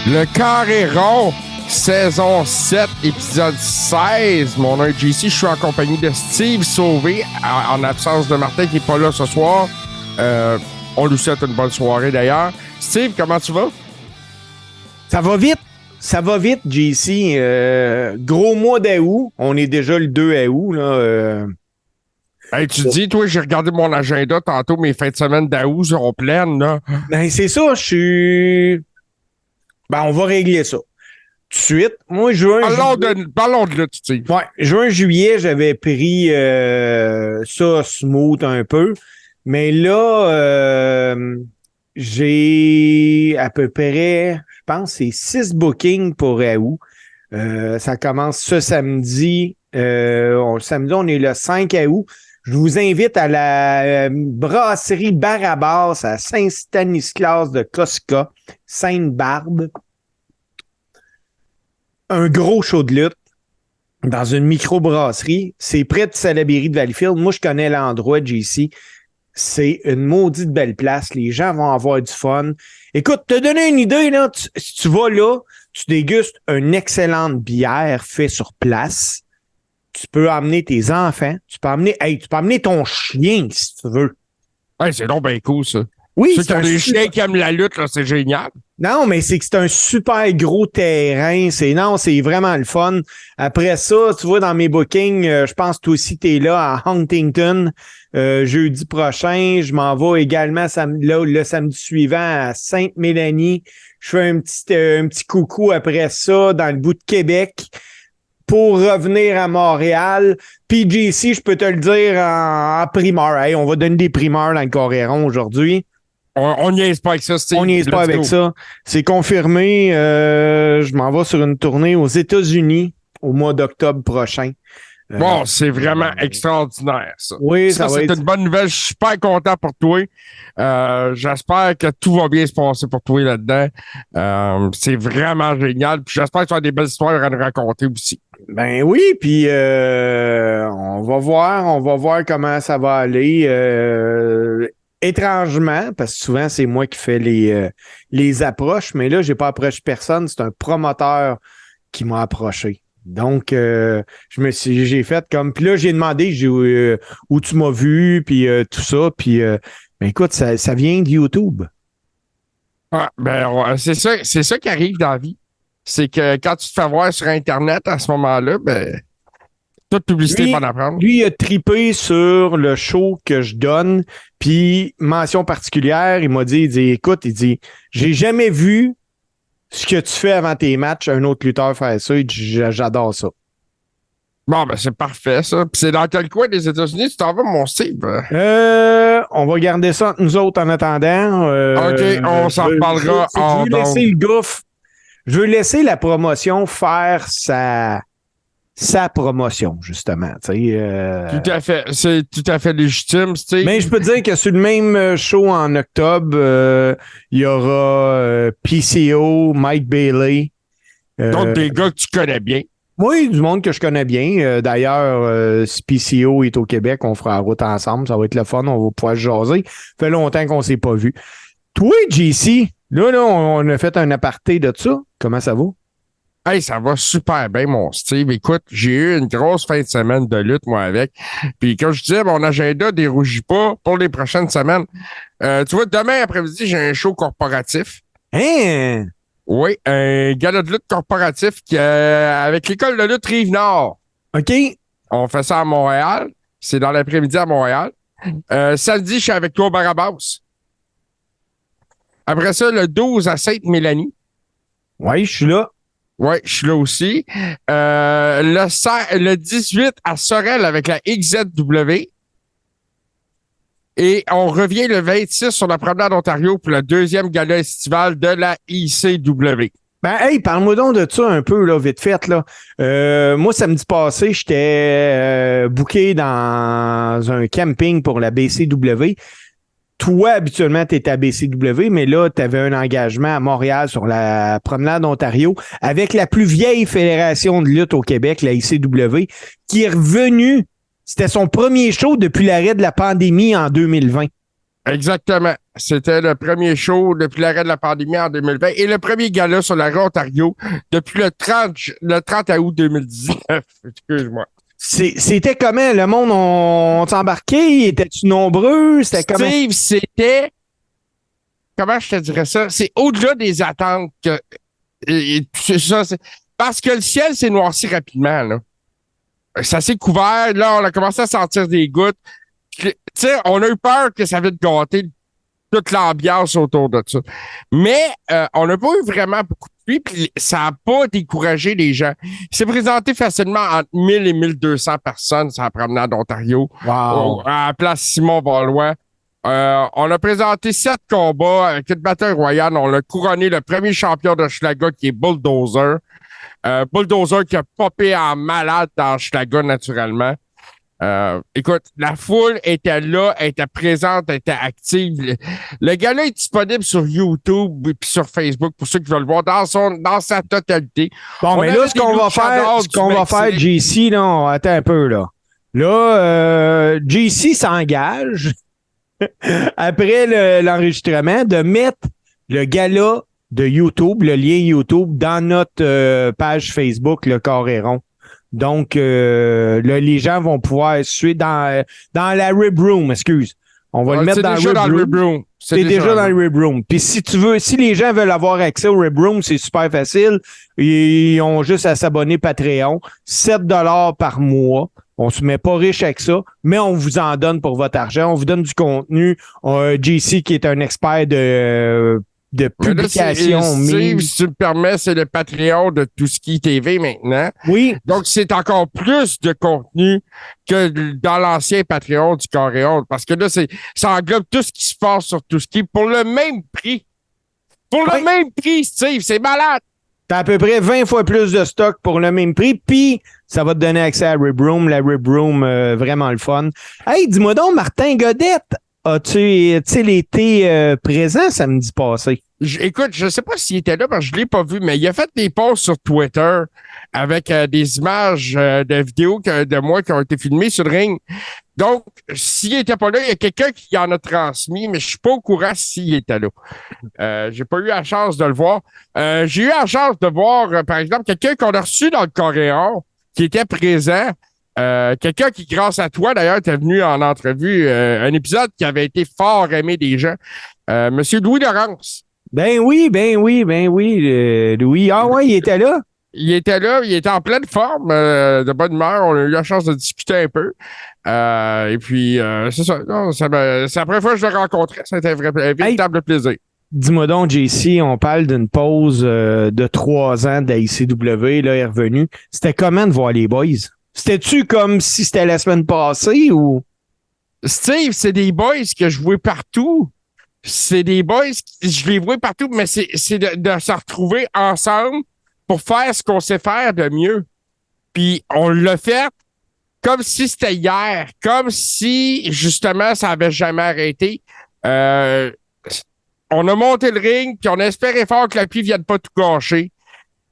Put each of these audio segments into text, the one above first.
Le Carré rond, saison 7, épisode 16. Mon nom est JC, je suis en compagnie de Steve Sauvé, en absence de Martin qui n'est pas là ce soir. On lui souhaite une bonne soirée d'ailleurs. Steve, comment tu vas? Ça va vite, JC. Gros mois d'août. On est déjà le 2 août. Là, Hey, tu dis, toi, j'ai regardé mon agenda tantôt, mes fins de semaine d'août sont pleines, là. Ben, c'est ça, je suis... Ben, on va régler ça. Tout de suite. Moi, Parlons de là, Steve. Ouais, juin, juillet, j'avais pris ça smooth un peu. Mais là, j'ai à peu près, je pense, c'est 6 bookings pour août. Ça commence ce samedi. Samedi, on est le 5 août. Je vous invite à la brasserie Barabas à Saint-Stanislas de Kostka, Sainte-Barbe. Un gros show de lutte dans une microbrasserie. C'est près de Salaberry de Valleyfield. Moi, je connais l'endroit, JC. C'est une maudite belle place. Les gens vont avoir du fun. Écoute, te donner une idée, là, si tu vas là, tu dégustes une excellente bière faite sur place. Tu peux amener tes enfants. Tu peux amener ton chien, si tu veux. Hey, c'est donc bien cool, ça. Oui, ceux qui ont des chiens qui aiment la lutte, là, c'est génial. Non, mais c'est que c'est un super gros terrain. C'est vraiment le fun. Après ça, tu vois, dans mes bookings, je pense que toi aussi, t'es là à Huntington. Jeudi prochain, je m'en vais également le samedi suivant à Sainte-Mélanie. Je fais un petit coucou après ça dans le bout de Québec pour revenir à Montréal. Puis JC, je peux te le dire en primeur. Hey, on va donner des primeurs dans le Coréron aujourd'hui. On n'y est pas avec ça, Steve. On n'y est pas avec ça. C'est confirmé. Je m'en vais sur une tournée aux États-Unis au mois d'octobre prochain. Bon, c'est vraiment extraordinaire, ça. Oui, ça c'est une bonne nouvelle. Je suis super content pour toi. J'espère que tout va bien se passer pour toi là-dedans. C'est vraiment génial. Puis j'espère que tu as des belles histoires à nous raconter aussi. Ben oui, puis on va voir comment ça va aller. Étrangement, parce que souvent, c'est moi qui fais les approches, mais là, j'ai pas approché personne. C'est un promoteur qui m'a approché. Donc, j'ai fait comme... Puis là, j'ai demandé où tu m'as vu, puis tout ça. Puis, ben écoute, ça vient de YouTube. Ah, ben, c'est ça qui arrive dans la vie. C'est que quand tu te fais voir sur Internet à ce moment-là, ben... toute publicité pour en apprendre. Lui, il a trippé sur le show que je donne, puis mention particulière, il m'a dit, écoute, j'ai jamais vu ce que tu fais avant tes matchs, un autre lutteur faire ça, il dit, j'adore ça. Bon, ben c'est parfait, ça. Puis c'est dans quel coin des États-Unis tu t'en vas, mon Steve? On va garder ça entre nous autres en attendant. OK, on s'en reparlera. Je veux laisser la promotion faire sa promotion, justement. Tout à fait. C'est tout à fait légitime, Steve. Mais je peux te dire que sur le même show en octobre, il y aura PCO, Mike Bailey. Donc, des gars que tu connais bien. Oui, du monde que je connais bien. D'ailleurs, si PCO est au Québec, on fera la route ensemble. Ça va être le fun. On va pouvoir se jaser. Ça fait longtemps qu'on ne s'est pas vu. Toi, JC, là, on a fait un aparté de ça. Comment ça va? Hey, ça va super bien, mon Steve. Écoute, j'ai eu une grosse fin de semaine de lutte, moi, avec. Puis, comme je disais, mon agenda dérougit pas pour les prochaines semaines. Tu vois, demain après-midi, j'ai un show corporatif. Hein? Oui, un gala de lutte corporatif avec l'école de lutte Rive-Nord. OK. On fait ça à Montréal. C'est dans l'après-midi à Montréal. Samedi, je suis avec toi au Barabas. Après ça, le 12 à Sainte-Mélanie. Oui, je suis là. Oui, je suis là aussi. Le 18 à Sorel avec la XZW. Et on revient le 26 sur la promenade Ontario pour le deuxième gala estival de la ICW. Ben, hey, parle-moi donc de ça un peu, là, vite fait, là. Moi, samedi passé, j'étais booké dans un camping pour la BCW. Toi, habituellement, tu étais à BCW, mais là, tu avais un engagement à Montréal sur la promenade Ontario avec la plus vieille fédération de lutte au Québec, la ICW, qui est revenue. C'était son premier show depuis l'arrêt de la pandémie en 2020. Exactement. C'était le premier show depuis l'arrêt de la pandémie en 2020 et le premier gala sur la rue Ontario depuis le 30 août 2019. Excuse-moi. C'était comment? Le monde, on s'embarquait? Étais-tu nombreux? C'était comment? Steve, c'était... Comment je te dirais ça? C'est au-delà des attentes que... c'est ça, parce que le ciel s'est noirci rapidement, là. Ça s'est couvert. Là, on a commencé à sentir des gouttes. Tu sais, on a eu peur que ça vienne gâter toute l'ambiance autour de ça. Mais on n'a pas eu vraiment beaucoup de pluie, puis ça n'a pas découragé les gens. Il s'est présenté facilement entre 1000 et 1200 personnes sur la promenade d'Ontario, Wow. à la place Simon-Valois. On a présenté 7 combats avec une bataille royale. On a couronné le premier champion de Schlaga qui est Bulldozer. Bulldozer qui a popé en malade dans Schlaga naturellement. Écoute, la foule était là, était présente, était active. Le gars-là est disponible sur YouTube et sur Facebook pour ceux qui veulent le voir dans sa totalité. Bon, mais là, ce qu'on va faire, JC, là, attends un peu, là. Là, JC s'engage, après l'enregistrement, de mettre le gala de YouTube, le lien YouTube, dans notre page Facebook, le Coréron. Donc, là, les gens vont pouvoir suivre dans la Rib Room, excuse. On va le mettre dans le Rib Room. C'est déjà dans le Rib Room. Puis si les gens veulent avoir accès au Rib Room, c'est super facile. Ils ont juste à s'abonner Patreon. 7 $ par mois. On se met pas riche avec ça, mais on vous en donne pour votre argent. On vous donne du contenu. JC, qui est un expert de publication. Là, si tu me permets, c'est le Patreon de Tout Ski TV maintenant. Oui. Donc, c'est encore plus de contenu que dans l'ancien Patreon du Coréon. Parce que là, ça englobe tout ce qui se passe sur Tout Ski pour le même prix. Pour le même prix, Steve, c'est malade. T'as à peu près 20 fois plus de stock pour le même prix, puis ça va te donner accès à Rib Room. La Rib Room, vraiment le fun. Hey, dis-moi donc, Martin Godette, as-tu été présent samedi passé? Écoute, je sais pas s'il était là parce que je l'ai pas vu, mais il a fait des posts sur Twitter avec des images de vidéos de moi qui ont été filmées sur le ring. Donc, s'il était pas là, il y a quelqu'un qui en a transmis, mais je suis pas au courant s'il était là. J'ai pas eu la chance de le voir. J'ai eu la chance de voir, par exemple, quelqu'un qu'on a reçu dans le Coréon qui était présent. Quelqu'un qui, grâce à toi, d'ailleurs, était venu en entrevue, un épisode qui avait été fort aimé des gens. Monsieur Louis Laurence. Ben oui. Louis. Ah ouais, il était là? Il était là, il était en pleine forme, de bonne humeur. On a eu la chance de discuter un peu. Et puis, c'est ça. Non, c'est la première fois que je le rencontrais. C'était un véritable plaisir. Dis-moi donc, JC, on parle d'une pause de 3 ans de la ICW. Là, il est revenu. C'était comment de voir les boys? C'était-tu comme si c'était la semaine passée ou? Steve, c'est des boys que je vois partout. C'est des boys, je les vois partout, mais c'est de se retrouver ensemble pour faire ce qu'on sait faire de mieux. Puis on l'a fait comme si c'était hier, comme si, justement, ça avait jamais arrêté. On a monté le ring, puis on espérait fort que la pluie vienne pas tout gâcher.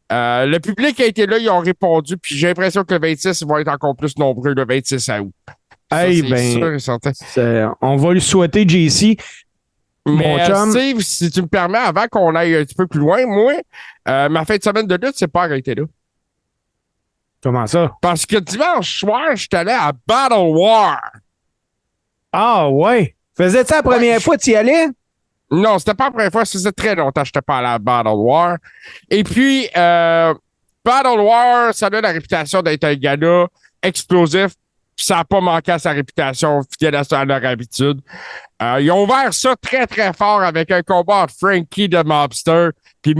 Le public a été là, ils ont répondu, puis j'ai l'impression que le 26, ils vont être encore plus nombreux le 26 août. Hey, on va lui souhaiter, JC. Mais Steve, si tu me permets, avant qu'on aille un petit peu plus loin, moi, ma fin de semaine de lutte, c'est pas arrêté là. Comment ça? Parce que dimanche soir, je suis allé à Battle War. Ah ouais? Faisais-tu la première fois que tu y allais? Non, c'était pas la première fois, ça faisait très longtemps que je n'étais pas allé à Battle War. Et puis, Battle War, ça a la réputation d'être un gala explosif. Ça n'a pas manqué à sa réputation, fidèle à leur habitude. Ils ont ouvert ça très, très fort avec un combat entre Frankie de Mobster puis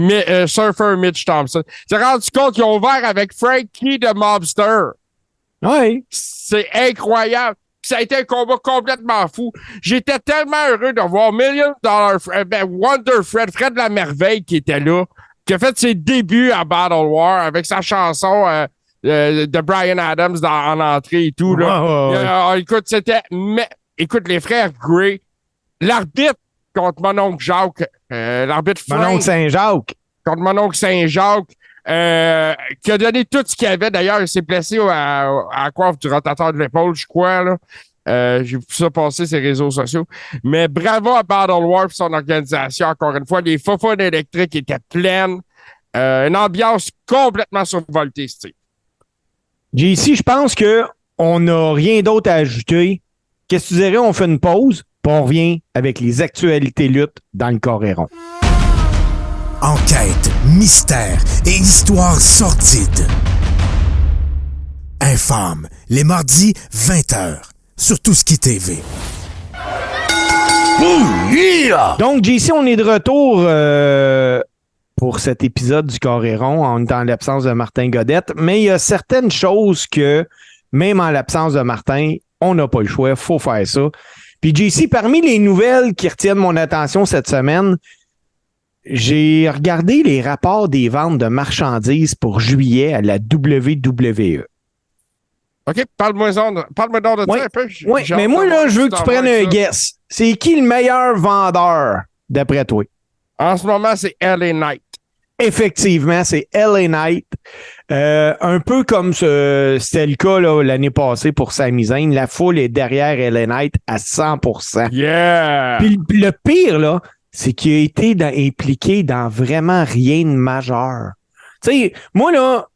Surfer Mitch Thompson. Tu t'es rendu compte qu'ils ont ouvert avec Frankie de Mobster. Oui. C'est incroyable. Ça a été un combat complètement fou. J'étais tellement heureux de voir Wonder Fred la merveille qui était là, qui a fait ses débuts à Battle War avec sa chanson de Bryan Adams en entrée et tout. Là. Écoute, écoute, les frères Gray, l'arbitre contre mon oncle Jacques, l'arbitre Frank. Mon oncle Saint-Jacques. Contre mon oncle Saint-Jacques, qui a donné tout ce qu'il avait. D'ailleurs, il s'est blessé à la coiffe du rotateur de l'épaule, je crois. Là. J'ai vu ça passer sur les réseaux sociaux. Mais bravo à Battle War et son organisation. Encore une fois, les fofos électriques étaient pleines. Une ambiance complètement survoltée, Steve. JC, je pense qu'on n'a rien d'autre à ajouter. Qu'est-ce que tu dirais? On fait une pause, puis on revient avec les actualités luttes dans le Coréron. Enquête, mystère et histoire sordide. Infâme, les mardis, 20h, sur Touski TV. Donc, JC, on est de retour pour cet épisode du Coréron, en étant en l'absence de Martin Godette, mais il y a certaines choses que, même en l'absence de Martin, on n'a pas le choix, il faut faire ça. Puis JC, parmi les nouvelles qui retiennent mon attention cette semaine, j'ai regardé les rapports des ventes de marchandises pour juillet à la WWE. OK, parle-moi donc de ça un peu. Oui, mais moi, là, je veux que tu prennes un guess. C'est qui le meilleur vendeur, d'après toi? En ce moment, c'est LA Knight. Effectivement, c'est LA Knight. Un peu comme c'était le cas là, l'année passée pour Sami Zayn. La foule est derrière LA Knight à 100%. Yeah! Puis le pire, là, c'est qu'il a été impliqué dans vraiment rien de majeur. Tu sais, moi, là,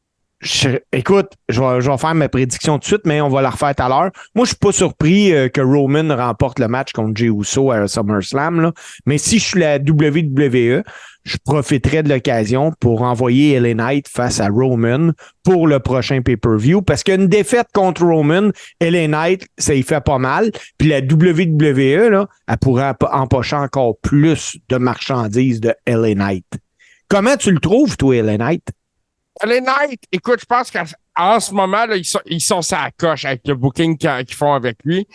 écoute, je vais faire ma prédiction tout de suite, mais on va la refaire tout à l'heure. Moi, je suis pas surpris que Roman remporte le match contre Jey Uso à SummerSlam, là. Mais si je suis la WWE, je profiterai de l'occasion pour envoyer LA Knight face à Roman pour le prochain pay-per-view, parce qu'une défaite contre Roman, LA Knight, ça y fait pas mal. Puis la WWE, là, elle pourrait empocher encore plus de marchandises de LA Knight. Comment tu le trouves, toi, LA Knight? LA Knight, écoute, je pense qu'en ce moment, là, ils sont sa coche avec le booking qu'ils font avec lui.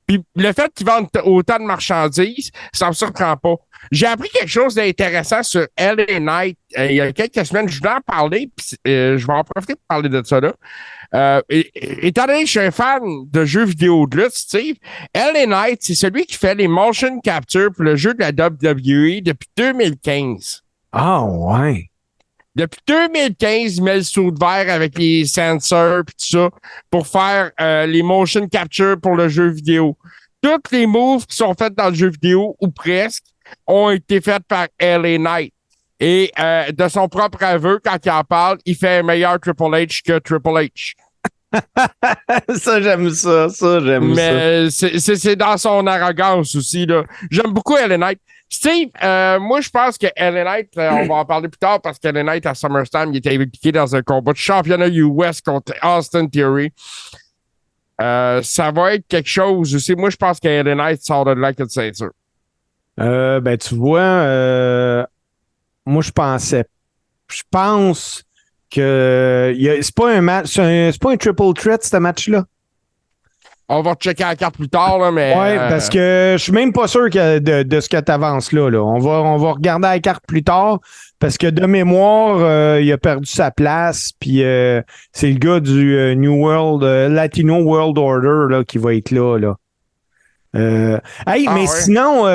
Puis le fait qu'ils vendent autant de marchandises, ça me surprend pas. J'ai appris quelque chose d'intéressant sur LA Knight il y a quelques semaines. Je voulais en parler, puis je vais en profiter pour parler de ça là. Étant donné que je suis un fan de jeux vidéo de lutte, Steve, LA Knight, c'est celui qui fait les motion capture pour le jeu de la WWE depuis 2015. Ah ouais. Depuis 2015, il met le saut de verre avec les sensors et tout ça pour faire les motion capture pour le jeu vidéo. Toutes les moves qui sont faites dans le jeu vidéo, ou presque, ont été faites par LA Knight. Et de son propre aveu, quand il en parle, il fait un meilleur Triple H que Triple H. Ça, j'aime ça. Mais c'est dans son arrogance aussi, là. J'aime beaucoup LA Knight. Steve, moi, je pense que LA Knight, on va en parler plus tard parce que LA Knight, à SummerSlam, il était impliqué dans un combat de championnat US contre Austin Theory. Ça va être quelque chose aussi. Moi, je pense que LA Knight sort de là avec une ceinture. Ben, tu vois, moi, je pense que c'est pas un match, c'est pas un triple threat, ce match-là. On va checker la carte plus tard, là, mais... Oui, parce que je suis même pas sûr de ce que tu avances là. On va regarder la carte plus tard, parce que de mémoire, il a perdu sa place, puis c'est le gars du New World, Latino World Order là, qui va être là. Sinon,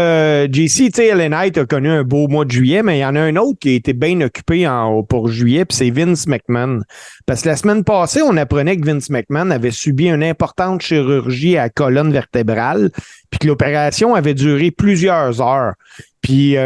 JC, tu sais, LA Knight a connu un beau mois de juillet, mais il y en a un autre qui a été bien occupé pour juillet, puis c'est Vince McMahon. Parce que la semaine passée, on apprenait que Vince McMahon avait subi une importante chirurgie à la colonne vertébrale, puis que l'opération avait duré plusieurs heures. Puis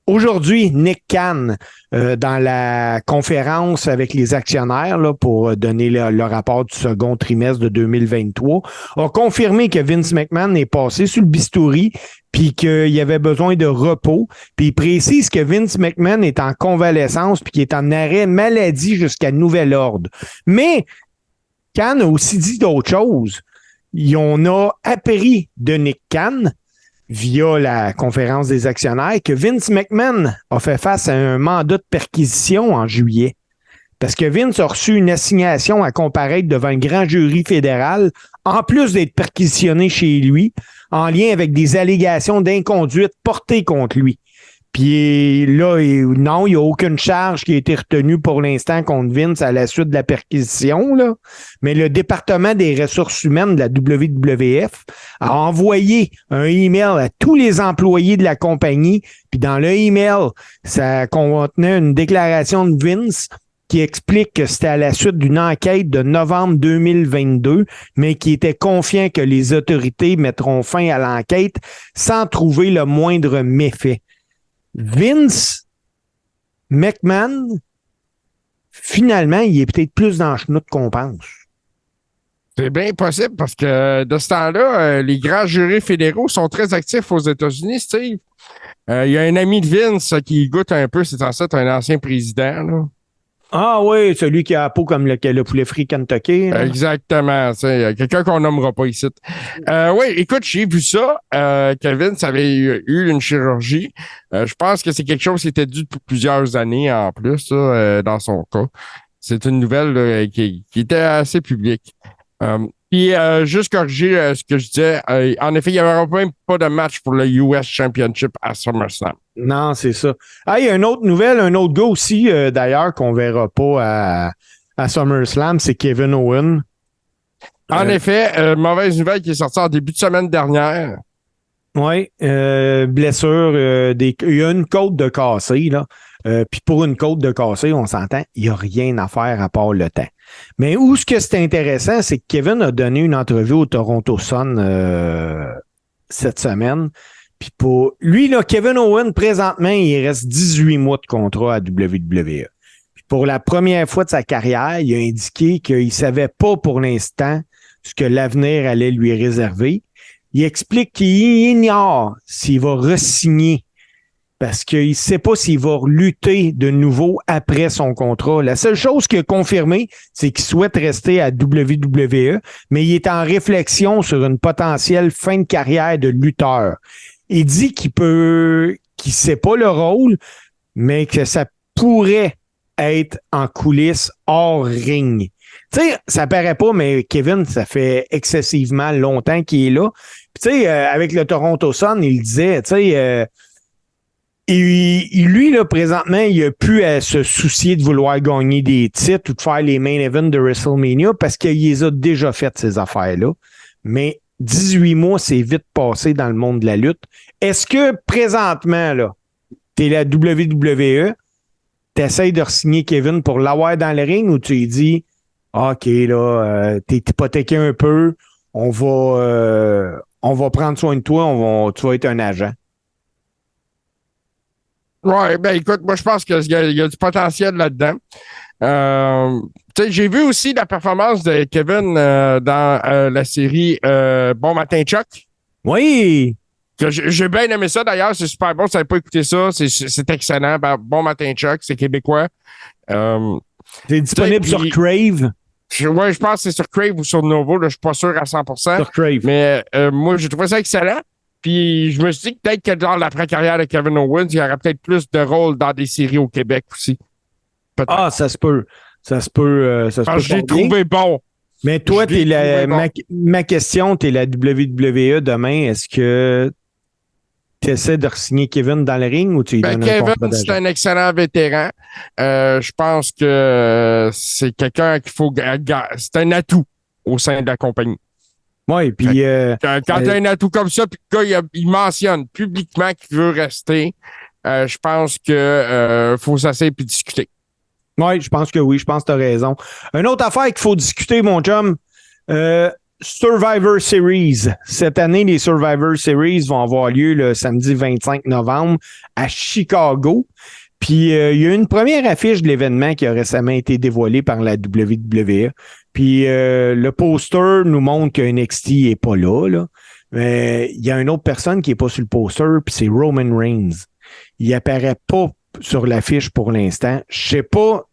aujourd'hui, Nick Khan, dans la conférence avec les actionnaires là, pour donner le rapport du second trimestre de 2023, a confirmé que Vince McMahon est passé sur le bistouri puis qu'il y avait besoin de repos. Puis il précise que Vince McMahon est en convalescence puis qu'il est en arrêt maladie jusqu'à nouvel ordre. Mais Khan a aussi dit d'autres choses. On a appris de Nick Khan via la conférence des actionnaires, que Vince McMahon a fait face à un mandat de perquisition en juillet. Parce que Vince a reçu une assignation à comparaître devant un grand jury fédéral, en plus d'être perquisitionné chez lui, en lien avec des allégations d'inconduite portées contre lui. Puis là, non, il n'y a aucune charge qui a été retenue pour l'instant contre Vince à la suite de la perquisition, là. Mais le département des ressources humaines de la WWF a envoyé un email à tous les employés de la compagnie. Puis dans le email, ça contenait une déclaration de Vince qui explique que c'était à la suite d'une enquête de novembre 2022, mais qui était confiant que les autorités mettront fin à l'enquête sans trouver le moindre méfait. Vince McMahon, finalement, il est peut-être plus dans le chenoute qu'on pense. C'est bien possible parce que de ce temps-là, les grands jurés fédéraux sont très actifs aux États-Unis, Steve. Il y a un ami de Vince qui goûte un peu, c'est en fait un ancien président, là. Ah oui, celui qui a la peau comme le poulet frit Kentucky. Là. Exactement. Quelqu'un qu'on nommera pas ici. Oui, écoute, j'ai vu ça. Kevin, ça avait eu une chirurgie. Je pense que c'est quelque chose qui était dû depuis plusieurs années en plus, là, dans son cas. C'est une nouvelle là, qui était assez publique. Puis, juste corriger ce que je disais, en effet, il n'y avait même pas de match pour le US Championship à SummerSlam. Non, c'est ça. Ah, il y a une autre nouvelle, un autre gars aussi, d'ailleurs, qu'on verra pas à SummerSlam, c'est Kevin Owens. En effet, mauvaise nouvelle qui est sortie en début de semaine dernière. Oui, blessure, il y a une côte de cassée, là. Puis pour une côte de cassée, on s'entend, il n'y a rien à faire à part le temps. Mais où ce que c'est intéressant, c'est que Kevin a donné une entrevue au Toronto Sun cette semaine. Puis pour lui, là, Kevin Owens, présentement, il reste 18 mois de contrat à WWE. Puis pour la première fois de sa carrière, il a indiqué qu'il ne savait pas pour l'instant ce que l'avenir allait lui réserver. Il explique qu'il ignore s'il va re-signer parce qu'il ne sait pas s'il va lutter de nouveau après son contrat. La seule chose qu'il a confirmé, c'est qu'il souhaite rester à WWE, mais il est en réflexion sur une potentielle fin de carrière de lutteur. Il dit qu'il sait pas le rôle, mais que ça pourrait être en coulisses hors ring. Tu sais, ça paraît pas, mais Kevin, ça fait excessivement longtemps qu'il est là. Puis tu sais, avec le Toronto Sun, il disait, tu sais, lui, là, présentement, il a plus à se soucier de vouloir gagner des titres ou de faire les main events de WrestleMania parce qu'il les a déjà faites, ces affaires-là. Mais 18 mois, c'est vite passé dans le monde de la lutte. Est-ce que, présentement, là, t'es la WWE, t'essayes de re-signer Kevin pour l'avoir dans le ring ou tu lui dis, OK, là, t'es hypothéqué un peu, on va prendre soin de toi, tu vas être un agent? Ouais, ben écoute, moi je pense qu'il y a du potentiel là-dedans. J'ai vu aussi la performance de Kevin dans la série Bon Matin Chuck. Oui! J'ai bien aimé ça d'ailleurs, c'est super bon. Si tu n'avez pas écouté ça, c'est excellent. Bon Matin Chuck, c'est québécois. C'est disponible sur Crave. Oui, je pense que c'est sur Crave ou sur Novo, là, je suis pas sûr à 100%. Sur Crave. Mais moi, j'ai trouvé ça excellent. Puis je me suis dit que peut-être que dans l'après-carrière de Kevin Owens, il y aurait peut-être plus de rôles dans des séries au Québec aussi. Peut-être. Ah, ça se peut. Ça se peut. Je l'ai trouvé bon. Mais toi, ma question, t'es la WWE demain. Est-ce que tu essaies de re-signer Kevin dans le ring ou tu lui donnes un contrat d'agent? C'est un excellent vétéran. Je pense que c'est quelqu'un qu'il faut... C'est un atout au sein de la compagnie. Oui, puis... Quand tu as un atout comme ça, puis le gars, il mentionne publiquement qu'il veut rester, je pense que faut s'asseoir et discuter. Oui, je pense que oui. Je pense que tu as raison. Une autre affaire qu'il faut discuter, mon chum, Survivor Series. Cette année, les Survivor Series vont avoir lieu le samedi 25 novembre à Chicago. Puis, il y a une première affiche de l'événement qui a récemment été dévoilée par la WWE. Puis, le poster nous montre que NXT n'est pas là. Mais il y a une autre personne qui n'est pas sur le poster, puis c'est Roman Reigns. Il apparaît pas sur l'affiche pour l'instant. Je sais pas.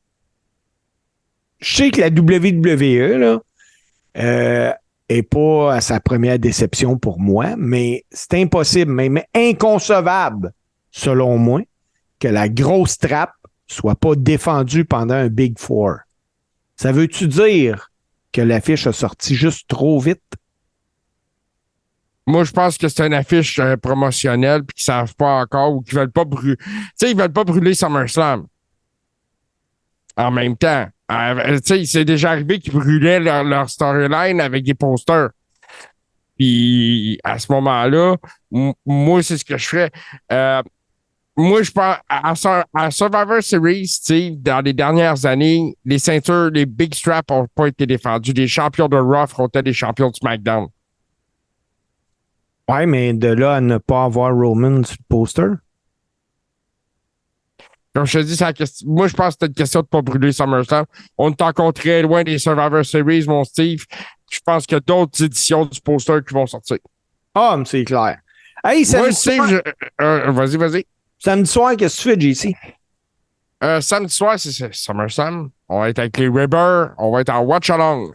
Je sais que la WWE, là, est pas à sa première déception pour moi, mais c'est impossible, même inconcevable, selon moi, que la grosse trappe soit pas défendue pendant un Big Four. Ça veut-tu dire que l'affiche a sorti juste trop vite? Moi, je pense que c'est une affiche promotionnelle puis qu'ils ne savent pas encore ou qu'ils veulent pas brûler. Tu sais, ils veulent pas brûler SummerSlam. En même temps. Tu sais, c'est déjà arrivé qu'ils brûlaient leur storyline avec des posters. Puis, à ce moment-là, moi, c'est ce que je ferais. Moi, je pense à Survivor Series, Steve, dans les dernières années, les ceintures, les big straps n'ont pas été défendus. Les champions de Raw affrontaient des champions de SmackDown. Ouais, mais de là à ne pas avoir Roman sur le poster. Comme je te dis, moi, je pense que c'était une question de ne pas brûler SummerSlam. On est encore très loin des Survivor Series, mon Steve. Je pense qu'il y a d'autres éditions du poster qui vont sortir. Ah, mais c'est clair. Hey, Moi, Steve, vas-y. Samedi soir, qu'est-ce que tu fais, JC? Samedi soir, c'est SummerSlam. On va être avec les Ribbers. On va être en watch-along.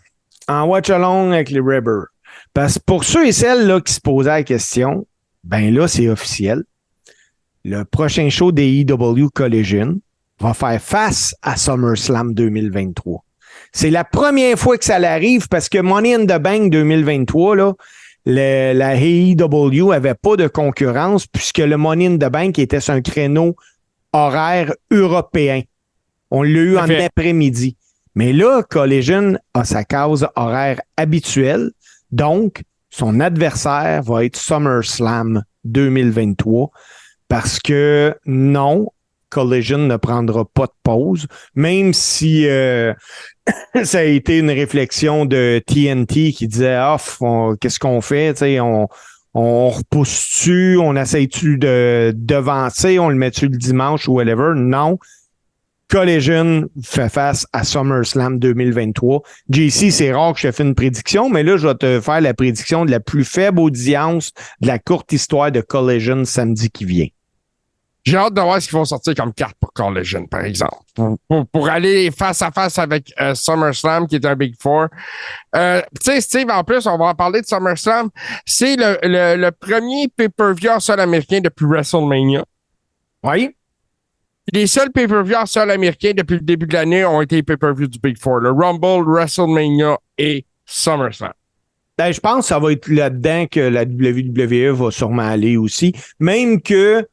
En watch-along avec les Ribbers. Parce que pour ceux et celles là, qui se posaient la question, ben là, c'est officiel. Le prochain show des EW Collision va faire face à SummerSlam 2023. C'est la première fois que ça l'arrive parce que Money in the Bank 2023, là, la AEW n'avait pas de concurrence puisque le Money in the Bank était sur un créneau horaire européen. On l'a eu en après-midi. Mais là, Collision a sa case horaire habituelle. Donc, son adversaire va être SummerSlam 2023 parce que non, Collision ne prendra pas de pause, même si ça a été une réflexion de TNT qui disait qu'est-ce qu'on fait? T'sais, on repousse-tu, on essaye-tu de devancer, on le met-tu le dimanche ou whatever? Non. Collision fait face à SummerSlam 2023. JC, c'est rare que je te fasse une prédiction, mais là, je vais te faire la prédiction de la plus faible audience de la courte histoire de Collision samedi qui vient. J'ai hâte de voir ce qu'ils vont sortir comme carte pour Collision, par exemple. Pour aller face à face avec SummerSlam, qui est un Big Four. Tu sais, Steve, en plus, on va en parler de SummerSlam. C'est le premier pay-per-view en sol américain depuis WrestleMania. Oui. Les seuls pay-per-views en sol américain depuis le début de l'année ont été les pay-per-views du Big Four. Le Rumble, WrestleMania et SummerSlam. Ben, je pense que ça va être là-dedans que la WWE va sûrement aller aussi. Même que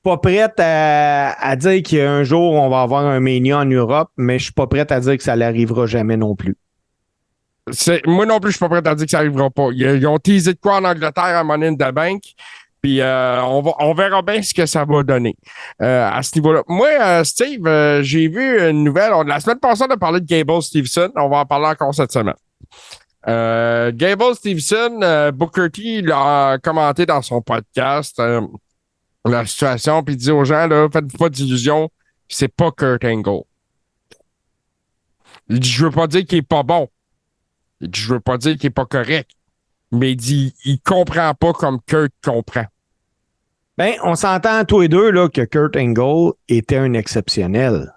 pas prête à dire qu'un jour, on va avoir un Mania en Europe, mais je suis pas prête à dire que ça n'arrivera jamais non plus. Moi non plus, je suis pas prête à dire que ça n'arrivera pas. Ils ont teasé de quoi en Angleterre à Money in the Bank. Puis on verra bien ce que ça va donner à ce niveau-là. Moi, Steve, j'ai vu une nouvelle. La semaine passée, on a parlé de Gable Steveson. On va en parler encore cette semaine. Gable Steveson, Booker T l'a commenté dans son podcast la situation, puis il dit aux gens, là, faites-vous pas d'illusions, c'est pas Kurt Angle. Il dit, je veux pas dire qu'il est pas bon. Il dit, je veux pas dire qu'il est pas correct. Mais il dit, il comprend pas comme Kurt comprend. Ben, on s'entend tous les deux là, que Kurt Angle était un exceptionnel.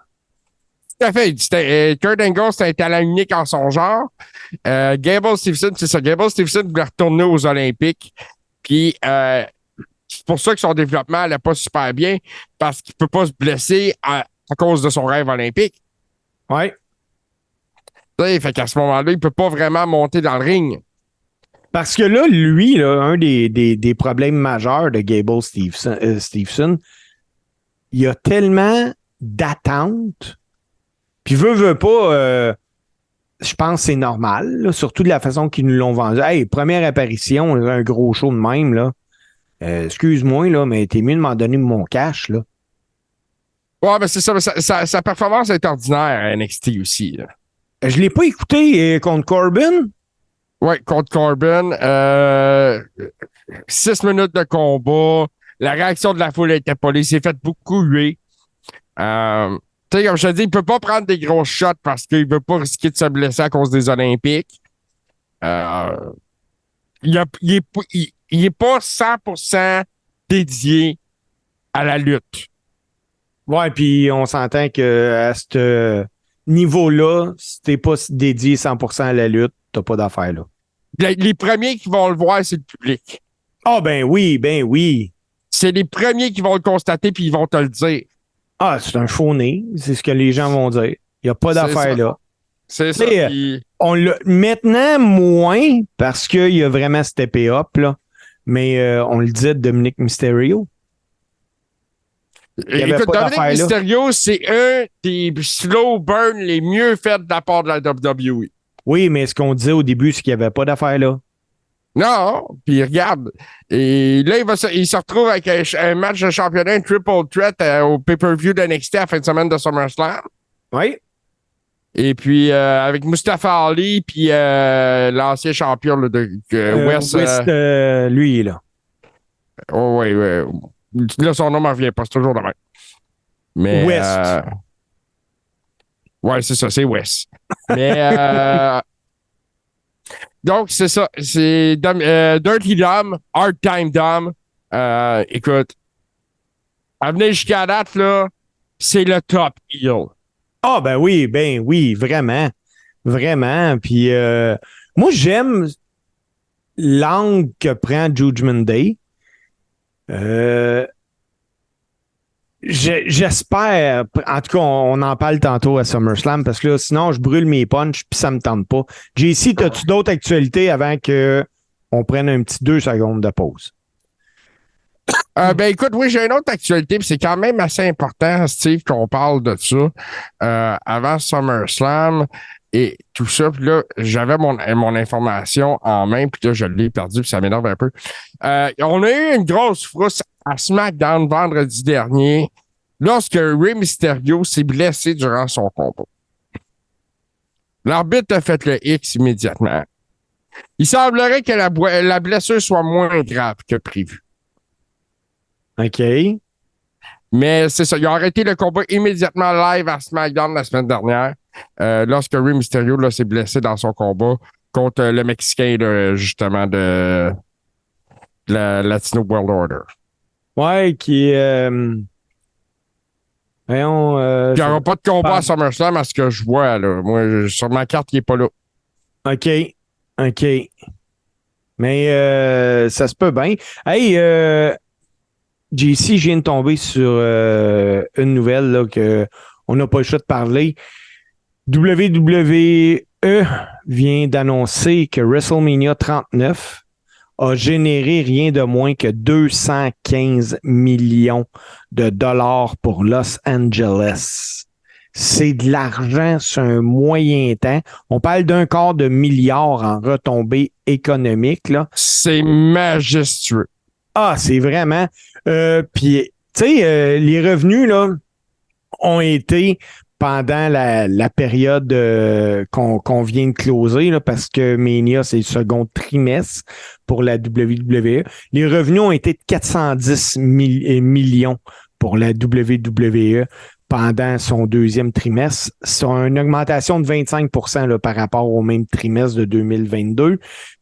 Tout à fait. Kurt Angle, c'était un talent unique en son genre. Gable Steveson, c'est ça. Gable Steveson voulait retourner aux Olympiques. Puis, c'est pour ça que son développement n'allait pas super bien, parce qu'il ne peut pas se blesser à cause de son rêve olympique. Oui. Fait qu'à ce moment-là, il ne peut pas vraiment monter dans le ring. Parce que là, lui, là, un des problèmes majeurs de Gable Steveson, il y a tellement d'attentes. Puis veut pas, je pense que c'est normal, là, surtout de la façon qu'ils nous l'ont vendu. Hey, première apparition, un gros show de même, là. Excuse-moi, là, mais t'es mieux de m'en donner mon cash, là. Ouais, mais c'est ça, sa performance est ordinaire à NXT aussi, là. Je l'ai pas écouté contre Corbin. Ouais, contre Corbin. 6 minutes de combat. La réaction de la foule était pas là. Il s'est fait beaucoup huer. Tu sais, comme je te dis, il peut pas prendre des gros shots parce qu'il veut pas risquer de se blesser à cause des Olympiques. Il est pas 100% dédié à la lutte. Ouais, puis on s'entend que à ce niveau-là, si t'es pas dédié 100% à la lutte, t'as pas d'affaires là. Les premiers qui vont le voir, c'est le public. Ah ben oui. C'est les premiers qui vont le constater puis ils vont te le dire. Ah, c'est un faux-né, c'est ce que les gens vont dire. Il n'y a pas d'affaires là. C'est ça. On l'a maintenant moins parce qu'il y a vraiment steppé up, là. Mais on le disait de Dominic Mysterio. Écoute, Dominic Mysterio, c'est un des slow burns les mieux faits de la part de la WWE. Oui, mais ce qu'on disait au début, c'est qu'il n'y avait pas d'affaires là. Non, puis regarde. Et là, il se retrouve avec un match de championnat, un triple threat au pay-per-view de NXT à la fin de semaine de SummerSlam. Oui. Et puis, avec Mustafa Ali, puis l'ancien champion là, de West. Lui, il est là. Oh, oui, oui. Là, son nom m'en revient pas, c'est toujours le même. Mais, West. ouais, c'est ça, c'est West. Mais, donc, c'est ça. C'est Dirty Dom, Hard Time Dom. Écoute, à venir jusqu'à date, là, c'est le top heel. Ah, ben oui, vraiment. Vraiment. Puis, moi, j'aime l'angle que prend Judgment Day. J'espère, en tout cas, on en parle tantôt à SummerSlam parce que là, sinon, je brûle mes punchs puis ça me tente pas. JC, as-tu d'autres actualités avant qu'on prenne un petit 2 secondes de pause? Ben écoute, oui, j'ai une autre actualité, puis c'est quand même assez important, Steve, qu'on parle de ça. Avant SummerSlam et tout ça, puis là, j'avais mon information en main, puis là, je l'ai perdu, puis ça m'énerve un peu. On a eu une grosse frousse à SmackDown vendredi dernier, lorsque Rey Mysterio s'est blessé durant son combat. L'arbitre a fait le X immédiatement. Il semblerait que la blessure soit moins grave que prévu. OK. Mais c'est ça, il a arrêté le combat immédiatement live à SmackDown la semaine dernière, lorsque Rey Mysterio là, s'est blessé dans son combat contre le Mexicain, là, justement, de la Latino World Order. Ouais, qui voyons. Il n'y aura pas de combat à SummerSlam à ce que je vois. Là. Moi, sur ma carte, il n'est pas là. OK. OK. Mais ça se peut bien. Hey, JC, je viens de tomber sur une nouvelle là, que on n'a pas le choix de parler. WWE vient d'annoncer que WrestleMania 39 a généré rien de moins que 215 millions de dollars pour Los Angeles. C'est de l'argent sur un moyen temps. On parle d'un quart de milliard en retombées économiques, là. C'est majestueux. Ah, c'est vraiment. Puis, tu sais, les revenus, là, ont été pendant la période qu'on vient de closer, là, parce que Mania, c'est le second trimestre pour la WWE. Les revenus ont été de 410 millions pour la WWE pendant son deuxième trimestre. C'est une augmentation de 25% là, par rapport au même trimestre de 2022.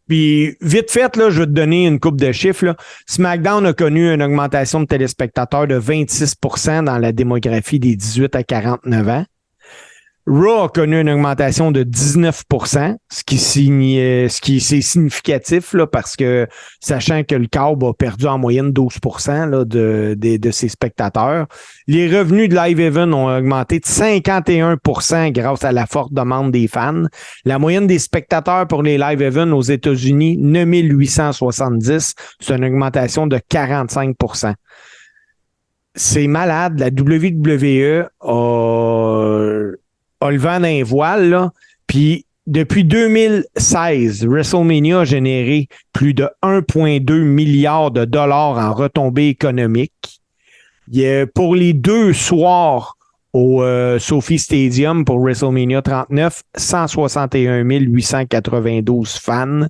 Puis, vite fait, là, je vais te donner une coupe de chiffres. Là. SmackDown a connu une augmentation de téléspectateurs de 26% dans la démographie des 18 à 49 ans. Raw a connu une augmentation de 19%, ce qui c'est significatif là, parce que sachant que le câble a perdu en moyenne 12% là, de ses spectateurs. Les revenus de Live Event ont augmenté de 51% grâce à la forte demande des fans. La moyenne des spectateurs pour les Live Event aux États-Unis, 9870, c'est une augmentation de 45%. C'est malade. La WWE a le vent d'un voile, là. Puis, depuis 2016, WrestleMania a généré plus de 1,2 milliard de dollars en retombées économiques. Pour les 2 soirs au Sophie Stadium pour WrestleMania 39, 161 892 fans.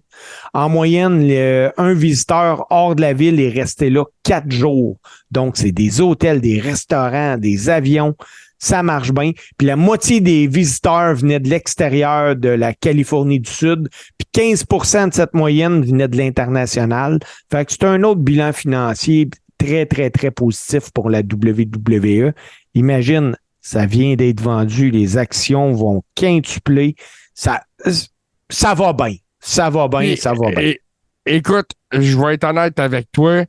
En moyenne, un visiteur hors de la ville est resté là 4 jours. Donc, c'est des hôtels, des restaurants, des avions. Ça marche bien. Puis la moitié des visiteurs venaient de l'extérieur de la Californie du Sud. Puis 15% de cette moyenne venait de l'international. Fait que c'est un autre bilan financier très, très, très positif pour la WWE. Imagine, ça vient d'être vendu. Les actions vont quintupler. Ça va bien. Ça va bien, ça va bien. Écoute, je vais être honnête avec toi.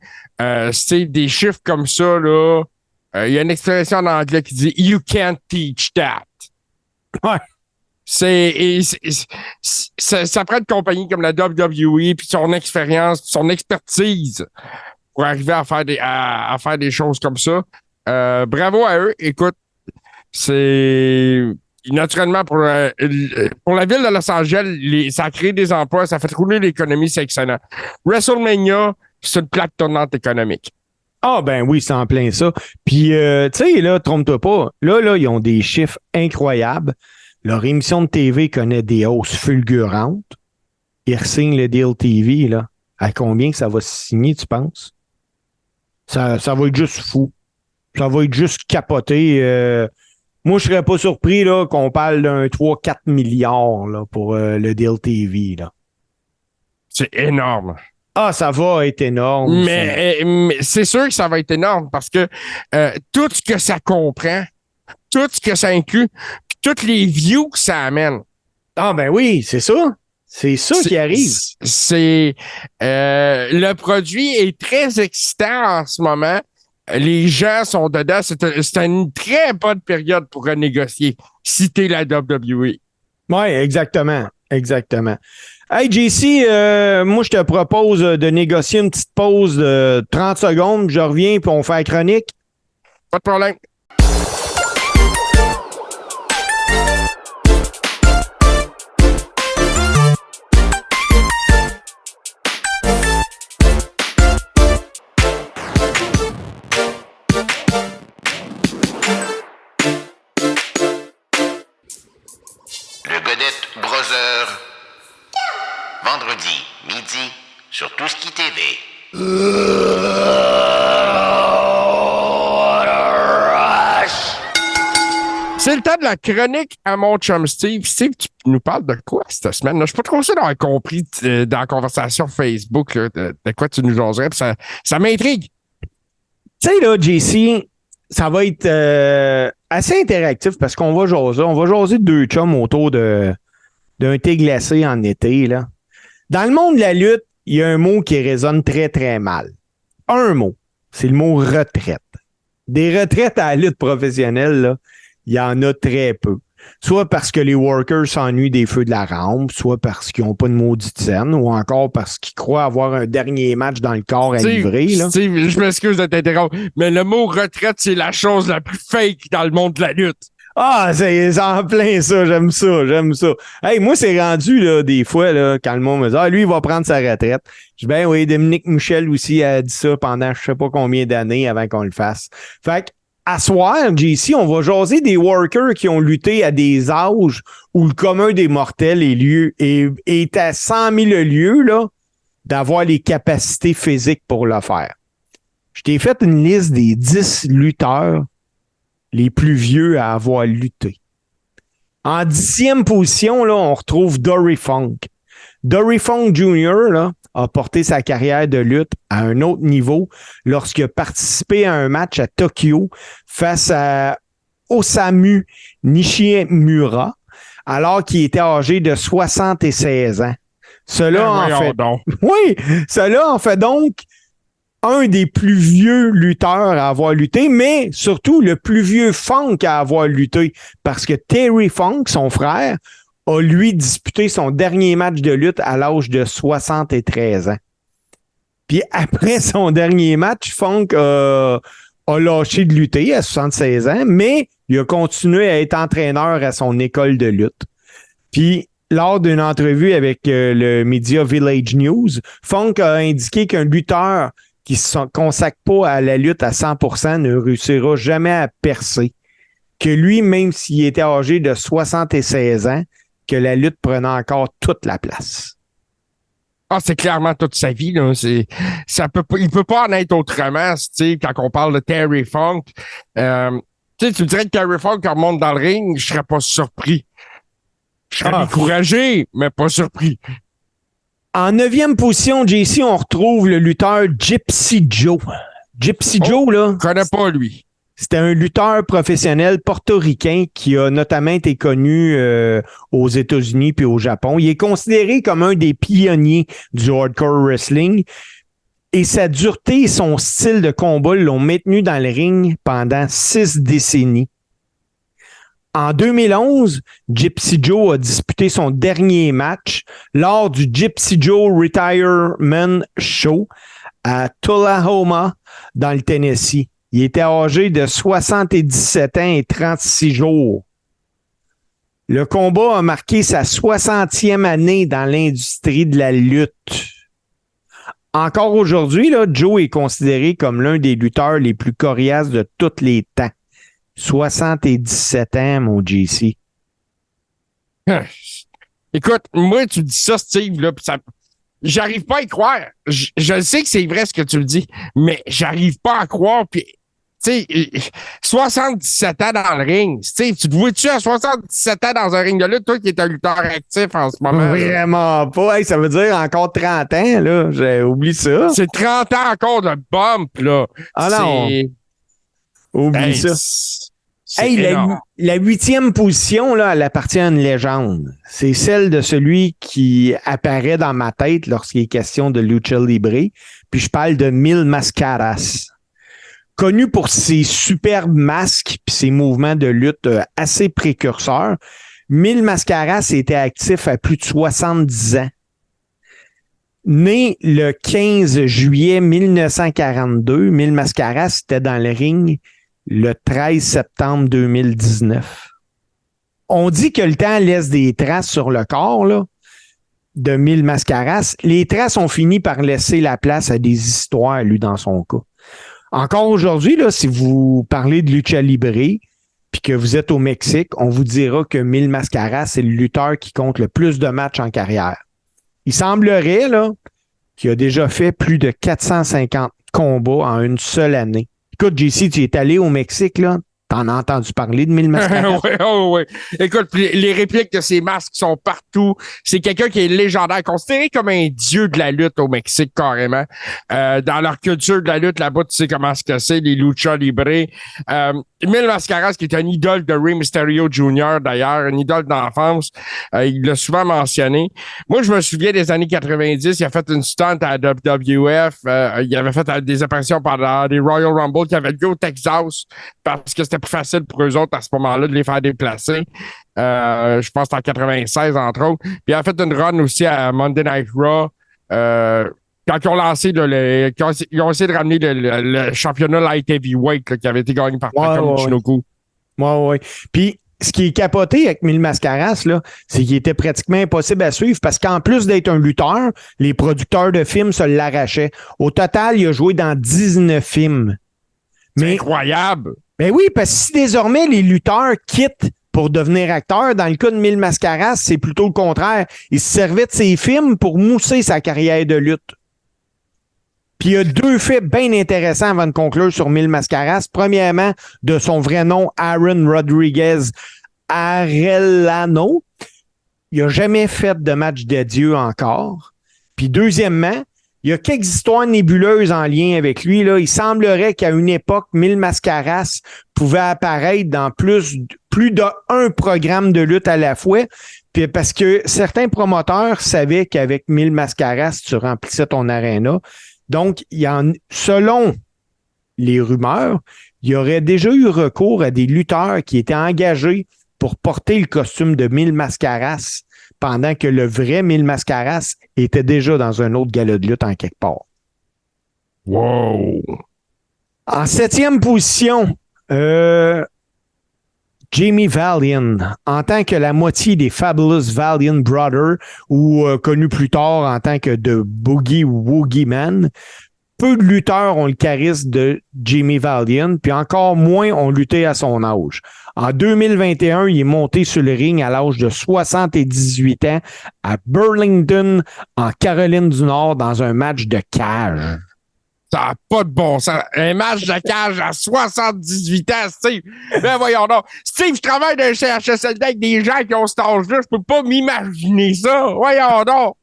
C'est des chiffres comme ça, là. Il y a une expression en anglais qui dit You can't teach that. Ouais. Ça prend une compagnie comme la WWE, puis son expérience, son expertise pour arriver à faire des choses comme ça. Bravo à eux. Écoute, c'est naturellement, pour la ville de Los Angeles, ça a créé des emplois, ça a fait rouler l'économie, c'est excellent. WrestleMania, c'est une plaque tournante économique. Ah ben oui, c'est en plein ça. Puis, tu sais, là, trompe-toi pas, là, ils ont des chiffres incroyables. Leur émission de TV connaît des hausses fulgurantes. Ils re-signent le deal TV, là. À combien que ça va se signer, tu penses? Ça va être juste fou. Ça va être juste capoté. Moi, je serais pas surpris là, qu'on parle d'un 3-4 milliards là, pour le deal TV. Là. C'est énorme. Ah, ça va être énorme. Mais c'est sûr que ça va être énorme parce que tout ce que ça comprend, tout ce que ça inclut, puis toutes les views que ça amène. Ah ben oui, c'est ça. C'est ça qui arrive. Le produit est très excitant en ce moment. Les gens sont dedans. C'est une très bonne période pour renégocier si t'es la WWE. Oui, exactement. Exactement. Hey, JC, moi, je te propose de négocier une petite pause de 30 secondes. Je reviens, puis on fait la chronique. Pas de problème. Vendredi, midi, sur Touski TV. C'est le temps de la chronique à mon chum Steve. Steve, tu nous parles de quoi cette semaine? Je suis pas trop sûr d'avoir compris dans la conversation Facebook là, de quoi tu nous jaserais. Ça m'intrigue. Tu sais, là, JC, ça va être assez interactif parce qu'on va jaser. On va jaser de deux chums autour d'un thé glacé en été, là. Dans le monde de la lutte, il y a un mot qui résonne très, très mal. Un mot. C'est le mot retraite. Des retraites à la lutte professionnelle, là, il y en a très peu. Soit parce que les workers s'ennuient des feux de la rampe, soit parce qu'ils n'ont pas de maudite scène, ou encore parce qu'ils croient avoir un dernier match dans le corps à livrer. Là. Steve, je m'excuse de t'interrompre, mais le mot retraite, c'est la chose la plus fake dans le monde de la lutte. Ah, c'est en plein ça, j'aime ça. Hey, moi, c'est rendu, là, des fois, là, quand le monde me dit, ah, lui, il va prendre sa retraite. Je dis, ben oui, Dominique Michel aussi a dit ça pendant je sais pas combien d'années avant qu'on le fasse. Fait que, à soir, JC, on va jaser des workers qui ont lutté à des âges où le commun des mortels est à 100 000 lieues, là, d'avoir les capacités physiques pour le faire. Je t'ai fait une liste des 10 lutteurs les plus vieux à avoir lutté. En 10e position, là, on retrouve Dory Funk. Dory Funk Jr. là, a porté sa carrière de lutte à un autre niveau lorsqu'il a participé à un match à Tokyo face à Osamu Nishimura, alors qu'il était âgé de 76 ans. Cela en fait donc un des plus vieux lutteurs à avoir lutté, mais surtout le plus vieux Funk à avoir lutté, parce que Terry Funk, son frère, a lui disputé son dernier match de lutte à l'âge de 73 ans. Puis après son dernier match, Funk a lâché de lutter à 76 ans, mais il a continué à être entraîneur à son école de lutte. Puis lors d'une entrevue avec le média Village News, Funk a indiqué qu'un lutteur qui ne consacre pas à la lutte à 100% ne réussira jamais à percer. Que lui, même s'il était âgé de 76 ans, que la lutte prenait encore toute la place. Ah, c'est clairement toute sa vie, là. Il peut pas en être autrement, tu sais, quand on parle de Terry Funk. Tu me dirais que Terry Funk remonte dans le ring, je serais pas surpris. Je serais découragé, mais pas surpris. En 9e position, JC, on retrouve le lutteur Gypsy Joe. Gypsy Joe, là. Je connais pas lui. C'était un lutteur professionnel portoricain qui a notamment été connu aux États-Unis puis au Japon. Il est considéré comme un des pionniers du hardcore wrestling. Et sa dureté et son style de combat l'ont maintenu dans le ring pendant 6 décennies. En 2011, Gypsy Joe a disputé son dernier match lors du Gypsy Joe Retirement Show à Tullahoma, dans le Tennessee. Il était âgé de 77 ans et 36 jours. Le combat a marqué sa 60e année dans l'industrie de la lutte. Encore aujourd'hui, là, Joe est considéré comme l'un des lutteurs les plus coriaces de tous les temps. 77 ans, mon JC. Écoute, moi, tu dis ça, Steve, là, pis ça... J'arrive pas à y croire. Je sais que c'est vrai ce que tu le dis, mais j'arrive pas à croire. Puis, tu sais, 77 ans dans le ring. Steve, tu te vois-tu à 77 ans dans un ring de lutte, toi qui es un lutteur actif en ce moment? Vraiment pas. Hey, ça veut dire encore 30 ans, là. J'ai oublié ça. C'est 30 ans encore de bump, là. Ah non. Oublie ça. Hey, la 8e position, là, elle appartient à une légende. C'est celle de celui qui apparaît dans ma tête lorsqu'il est question de lucha libre. Puis je parle de Mil Mascaras. Connu pour ses superbes masques puis ses mouvements de lutte assez précurseurs, Mil Mascaras était actif à plus de 70 ans. Né le 15 juillet 1942, Mil Mascaras était dans le ring le 13 septembre 2019. On dit que le temps laisse des traces sur le corps là, de Mil Mascaras. Les traces ont fini par laisser la place à des histoires, lui, dans son cas. Encore aujourd'hui, là, si vous parlez de lucha libre puis que vous êtes au Mexique, on vous dira que Mil Mascaras, c'est le lutteur qui compte le plus de matchs en carrière. Il semblerait là, qu'il a déjà fait plus de 450 combats en une seule année. Écoute, JC, tu es allé au Mexique, là. T'en as entendu parler de Mil Mascaras? Oui. Écoute, les répliques de ces masques sont partout. C'est quelqu'un qui est légendaire, considéré comme un dieu de la lutte au Mexique, carrément. Dans leur culture de la lutte, là-bas, tu sais comment c'est, les lucha libre. Mil Mascaras, qui est un idole de Rey Mysterio Jr., d'ailleurs, une idole d'enfance. Il l'a souvent mentionné. Moi, je me souviens des années 90, il a fait une stunt à WWF. Il avait fait des apparitions pendant des Royal Rumble qui avaient lieu au Texas parce que c'était plus facile pour eux autres à ce moment-là de les faire déplacer. Je pense que c'était en 96, entre autres. Puis il a fait une run aussi à Monday Night Raw. Quand ils ont lancé, ils ont essayé de ramener le championnat light heavyweight là, qui avait été gagné par Takam Michinoku. Oui. Puis, ce qui est capoté avec Mil Mascaras, là, c'est qu'il était pratiquement impossible à suivre parce qu'en plus d'être un lutteur, les producteurs de films se l'arrachaient. Au total, il a joué dans 19 films. C'est incroyable! Ben oui, parce que si désormais les lutteurs quittent pour devenir acteurs, dans le cas de Mil Mascaras, c'est plutôt le contraire. Il se servait de ses films pour mousser sa carrière de lutte. Puis il y a deux faits bien intéressants avant de conclure sur Mil Mascaras. Premièrement, de son vrai nom, Aaron Rodriguez Arellano. Il n'a jamais fait de match d'adieu encore. Puis deuxièmement, il y a quelques histoires nébuleuses en lien avec lui. Là. Il semblerait qu'à une époque, Mil Mascaras pouvait apparaître dans plus d'un programme de lutte à la fois. Puis parce que certains promoteurs savaient qu'avec Mil Mascaras, tu remplissais ton aréna. Donc, selon les rumeurs, il y aurait déjà eu recours à des lutteurs qui étaient engagés pour porter le costume de Mil Mascaras pendant que le vrai Mil Mascaras était déjà dans un autre gala de lutte en quelque part. Wow! En 7e position, Jimmy Valiant, en tant que la moitié des Fabulous Valiant Brothers, ou connu plus tard en tant que The Boogie Woogie Man. Peu de lutteurs ont le charisme de Jimmy Valiant, puis encore moins ont lutté à son âge. En 2021, il est monté sur le ring à l'âge de 78 ans à Burlington, en Caroline du Nord, dans un match de cage. Ça n'a pas de bon sens. Un match de cage à 78 ans, Steve. Ben voyons donc. Steve, je travaille dans un CHSLD avec des gens qui ont cet âge-là. Je peux pas m'imaginer ça. Voyons donc.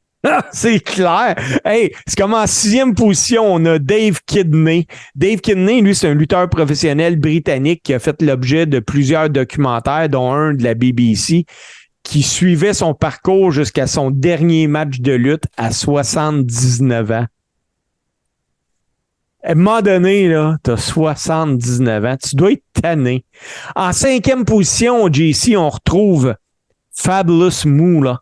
C'est clair. Hey, c'est comme en 6e position, on a Dave Kidney. Dave Kidney, lui, c'est un lutteur professionnel britannique qui a fait l'objet de plusieurs documentaires, dont un de la BBC, qui suivait son parcours jusqu'à son dernier match de lutte à 79 ans. À un moment donné, là, t'as 79 ans. Tu dois être tanné. En 5e position, JC, on retrouve Fabulous Moolah.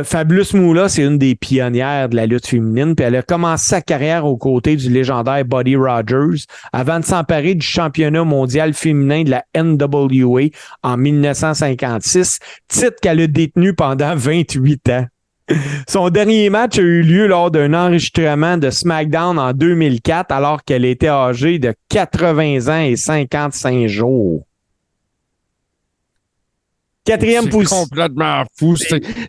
Fabulous Moolah, c'est une des pionnières de la lutte féminine, puis elle a commencé sa carrière aux côtés du légendaire Buddy Rogers avant de s'emparer du championnat mondial féminin de la NWA en 1956, titre qu'elle a détenu pendant 28 ans. Son dernier match a eu lieu lors d'un enregistrement de SmackDown en 2004 alors qu'elle était âgée de 80 ans et 55 jours. Quatrième position. Complètement fou.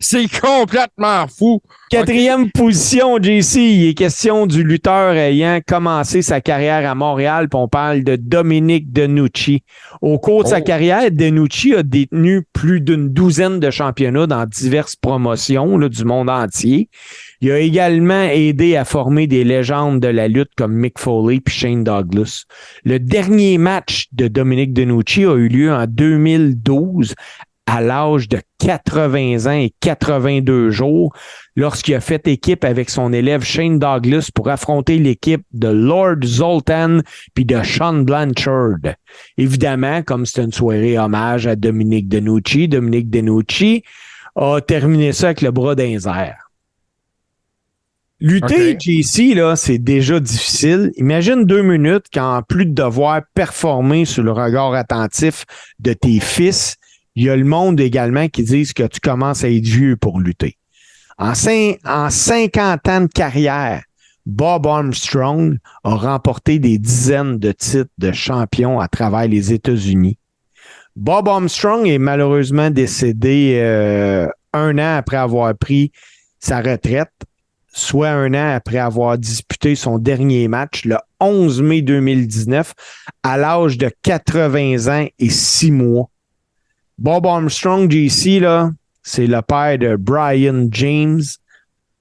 C'est complètement fou. Quatrième position, JC. Il est question du lutteur ayant commencé sa carrière à Montréal, puis on parle de Dominic DeNucci. Au cours de sa carrière, DeNucci a détenu plus d'une douzaine de championnats dans diverses promotions là, du monde entier. Il a également aidé à former des légendes de la lutte comme Mick Foley puis Shane Douglas. Le dernier match de Dominic DeNucci a eu lieu en 2012 à l'âge de 80 ans et 82 jours, lorsqu'il a fait équipe avec son élève Shane Douglas pour affronter l'équipe de Lord Zoltan puis de Sean Blanchard. Évidemment, comme c'est une soirée hommage à Dominic DeNucci a terminé ça avec le bras dans les airs. Lutter, JC, là, c'est déjà difficile. Imagine 2 minutes qu'en plus de devoir performer sur le regard attentif de tes fils, il y a le monde également qui disent que tu commences à être vieux pour lutter. En 50 ans de carrière, Bob Armstrong a remporté des dizaines de titres de champion à travers les États-Unis. Bob Armstrong est malheureusement décédé 1 an après avoir pris sa retraite, soit 1 an après avoir disputé son dernier match le 11 mai 2019 à l'âge de 80 ans et 6 mois. Bob Armstrong, JC, là, c'est le père de Brian James,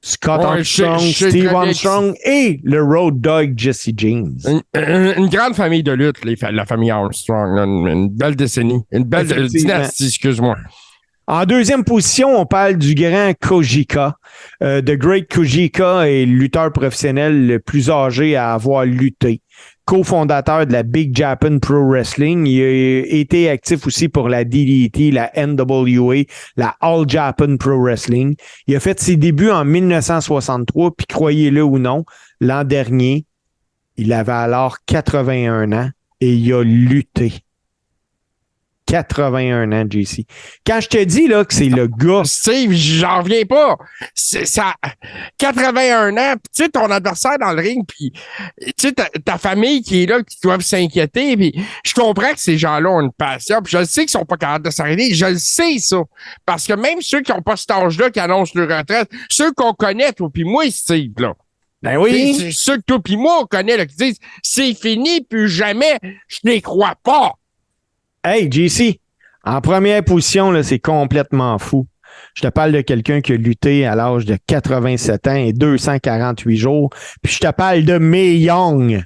Scott Armstrong, Steve Armstrong et le Road Dogg Jesse James. Une grande famille de lutte, la famille Armstrong. Là, une belle décennie. Une belle dynastie, excuse-moi. En deuxième position, on parle du grand Kojika. The Great Kojika est le lutteur professionnel le plus âgé à avoir lutté. Co-fondateur de la Big Japan Pro Wrestling. Il a été actif aussi pour la DDT, la NWA, la All Japan Pro Wrestling. Il a fait ses débuts en 1963, puis croyez-le ou non, l'an dernier, il avait alors 81 ans et il a lutté. 81 ans, JC. Quand je te dis là que c'est le gars... Steve, j'en reviens pas. C'est ça. 81 ans, tu sais, ton adversaire dans le ring, puis tu sais, ta famille qui est là, qui doivent s'inquiéter, puis je comprends que ces gens-là ont une passion, puis je le sais qu'ils sont pas capables de s'arrêter, je le sais, ça. Parce que même ceux qui ont pas cet âge-là, qui annoncent leur retraite, ceux qu'on connaît, toi puis moi, Steve, là. Ben oui. C'est ceux que toi puis moi, on connaît, là, qui disent, c'est fini, plus jamais, je les crois pas. Hey, JC, en première position, là, c'est complètement fou. Je te parle de quelqu'un qui a lutté à l'âge de 87 ans et 248 jours. Puis je te parle de Mae Young.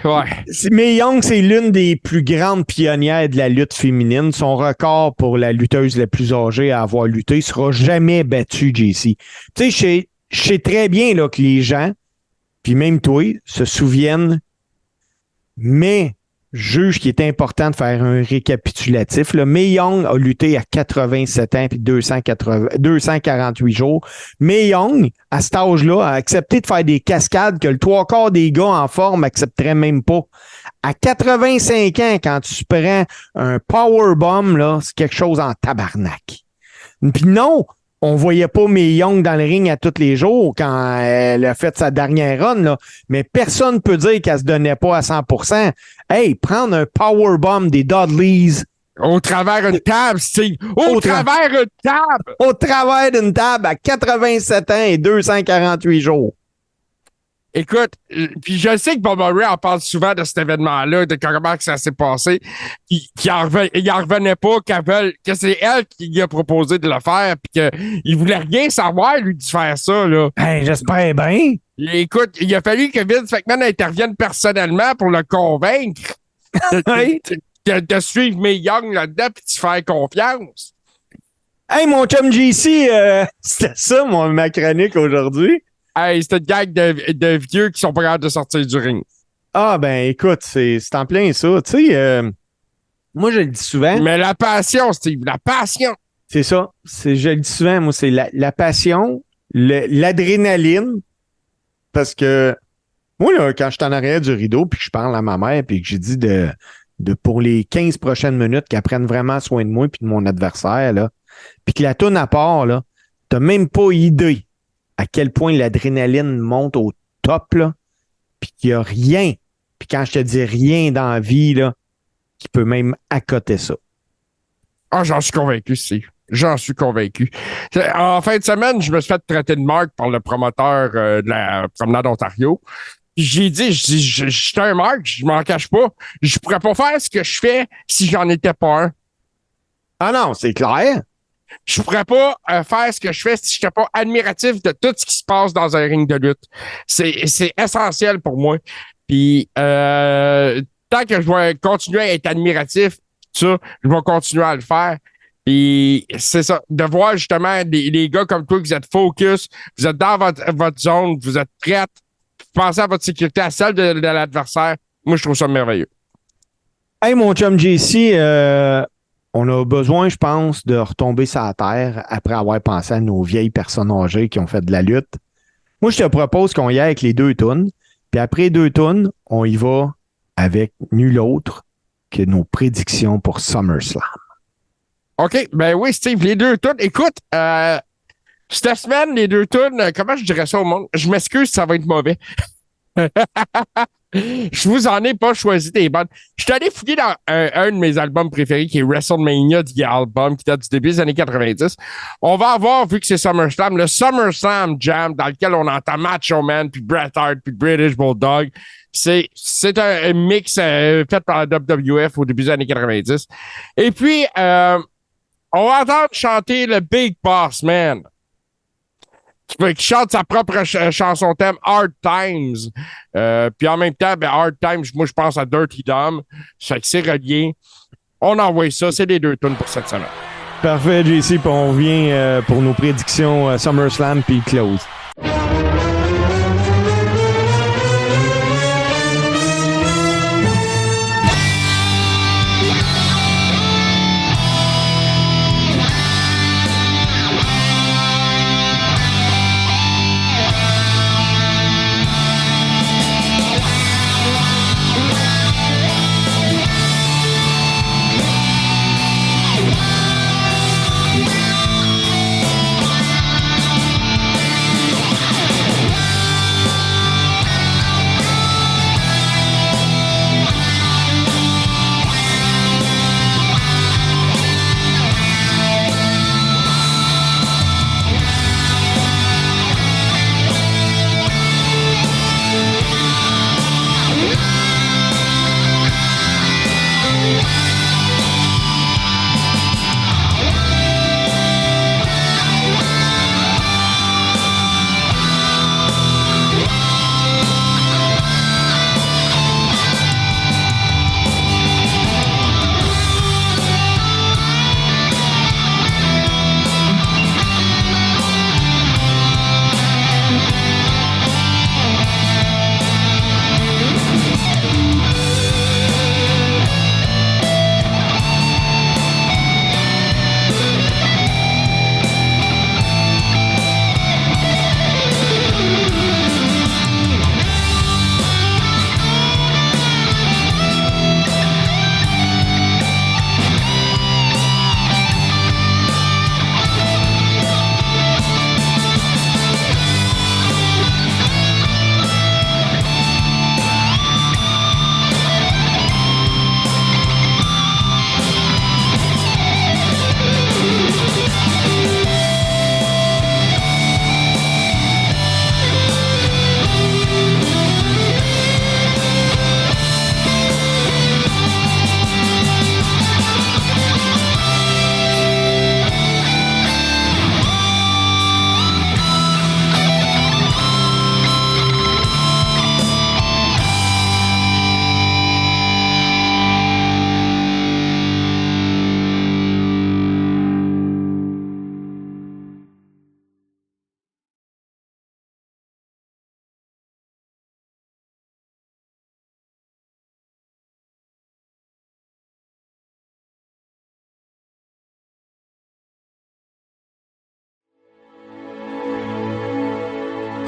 Ouais. Mae Young, c'est l'une des plus grandes pionnières de la lutte féminine. Son record pour la lutteuse la plus âgée à avoir lutté sera jamais battu, JC. Tu sais, je sais très bien là, que les gens, puis même toi, se souviennent, mais juge qu'il est important de faire un récapitulatif. Là. Mae Young a lutté à 87 ans et 248 jours. Mae Young, à cet âge-là, a accepté de faire des cascades que le 3/4 des gars en forme n'accepteraient même pas. À 85 ans, quand tu prends un powerbomb, là, c'est quelque chose en tabarnak. Puis non, on voyait pas Mae Young dans le ring à tous les jours quand elle a fait sa dernière run, là. Mais personne ne peut dire qu'elle se donnait pas à 100%. Hey, prendre un powerbomb des Dudleys. Au travers d'une table, Steve. Au travers d'une table. Au travers d'une table à 87 ans et 248 jours. Écoute, puis je sais que Bob Murray en parle souvent de cet événement-là, de comment ça s'est passé, qu'il en revenait pas, que c'est elle qui lui a proposé de le faire, puis qu'il voulait rien savoir, lui, de faire ça, là. Ben, j'espère bien. Écoute, il a fallu que Vince McMahon intervienne personnellement pour le convaincre de suivre Mae Young là-dedans puis de faire confiance. Hey, mon chum JC, c'était ça, ma chronique aujourd'hui. Hey, c'était une gang de vieux qui sont pas capables de sortir du ring. Ah, ben, écoute, c'est en plein ça. Tu sais, moi, je le dis souvent. Mais la passion, Steve, la passion. C'est ça. Je le dis souvent, moi, c'est la passion, l'adrénaline. Parce que moi, là, quand je suis en arrière du rideau puis que je parle à ma mère puis que j'ai dit de pour les 15 prochaines minutes qu'elle prenne vraiment soin de moi puis de mon adversaire, là, puis que la tourne à part, là, t'as même pas idée à quel point l'adrénaline monte au top, là, puis qu'il n'y a rien. Puis quand je te dis rien dans la vie, là, qui peut même accoter ça. Ah, j'en suis convaincu, Steve. J'en suis convaincu. En fin de semaine, je me suis fait traiter de marque par le promoteur de la promenade Ontario. J'ai dit, je suis un marque, je m'en cache pas. Je pourrais pas faire ce que je fais si j'en étais pas un. Ah non, c'est clair. Je pourrais pas faire ce que je fais si je n'étais pas admiratif de tout ce qui se passe dans un ring de lutte. C'est essentiel pour moi. Puis, tant que je vais continuer à être admiratif, ça, je vais continuer à le faire. Puis, c'est ça. De voir justement les gars comme toi, que vous êtes focus, vous êtes dans votre zone, vous êtes prêts, vous pensez à votre sécurité, à celle de l'adversaire. Moi, je trouve ça merveilleux. Hey, mon chum JC, on a besoin, je pense, de retomber sur la terre après avoir pensé à nos vieilles personnes âgées qui ont fait de la lutte. Moi, je te propose qu'on y aille avec les 2 tunes. Puis après 2 tunes, on y va avec nul autre que nos prédictions pour SummerSlam. OK. Ben oui, Steve, les 2 tunes. Écoute, cette semaine, les 2 tunes, comment je dirais ça au monde? Je m'excuse, ça va être mauvais. Je vous en ai pas choisi des bonnes. Je suis allé fouiller dans un de mes albums préférés qui est WrestleMania, The Album, qui date du début des années 90. On va avoir, vu que c'est SummerSlam, le SummerSlam Jam dans lequel on entend Macho Man, puis Bret Hart, puis British Bulldog. C'est un mix fait par la WWF au début des années 90. Et puis, on va entendre chanter le Big Boss Man, qui chante sa propre chanson thème, Hard Times. Puis en même temps, ben, Hard Times, moi, je pense à Dirty Dom. Ça fait que c'est relié. On envoie ça. C'est les 2 tunes pour cette semaine. Parfait, JC. Puis on revient pour nos prédictions SummerSlam puis Close.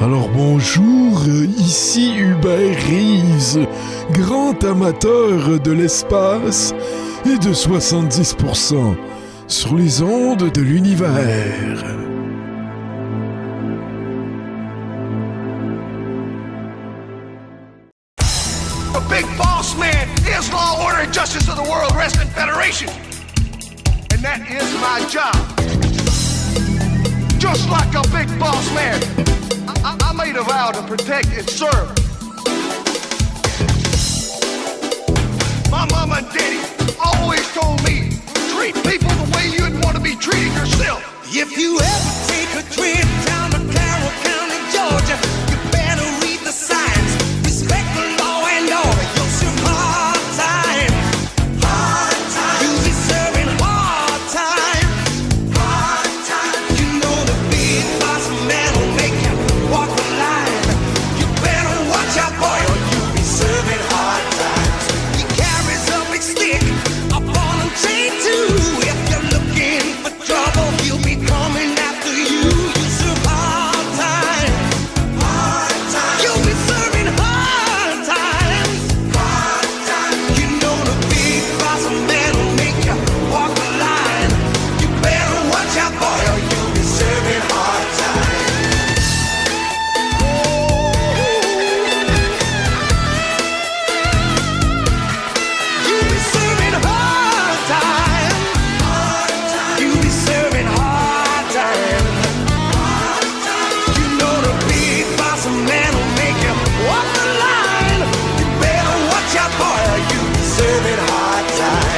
Alors bonjour, ici Hubert Reeves, grand amateur de l'espace et de 70% sur les ondes de l'univers. The big boss man is law, order, and justice of the World Wrestling Federation. And that is my job. Just like a big boss man, I made a vow to protect and serve. My mama and daddy always told me, treat people the way you'd want to be treated yourself. If you ever take a trip down to Carroll County, Georgia, you better read the signs. Respect the law and order. You'll serve hard time. Hard time. You'll be serving hard time. Hard time. You know the big boss man will make you walk the line. You better watch out, boy, or you'll be serving hard times. He carries a big stick up on a chain too. If you're looking for trouble, he'll be coming after you. You serve hard time. Hard time. You'll be serving hard times. Hard time. You know the big boss man will make you walk the line. You better watch out, boy, or you'll be serving hard time. You'll be serving hard time. Hard time. You'll be serving hard time. Hard time. You know the big boss man will make you walk the line. You better watch out, boy, or you'll be serving hard time.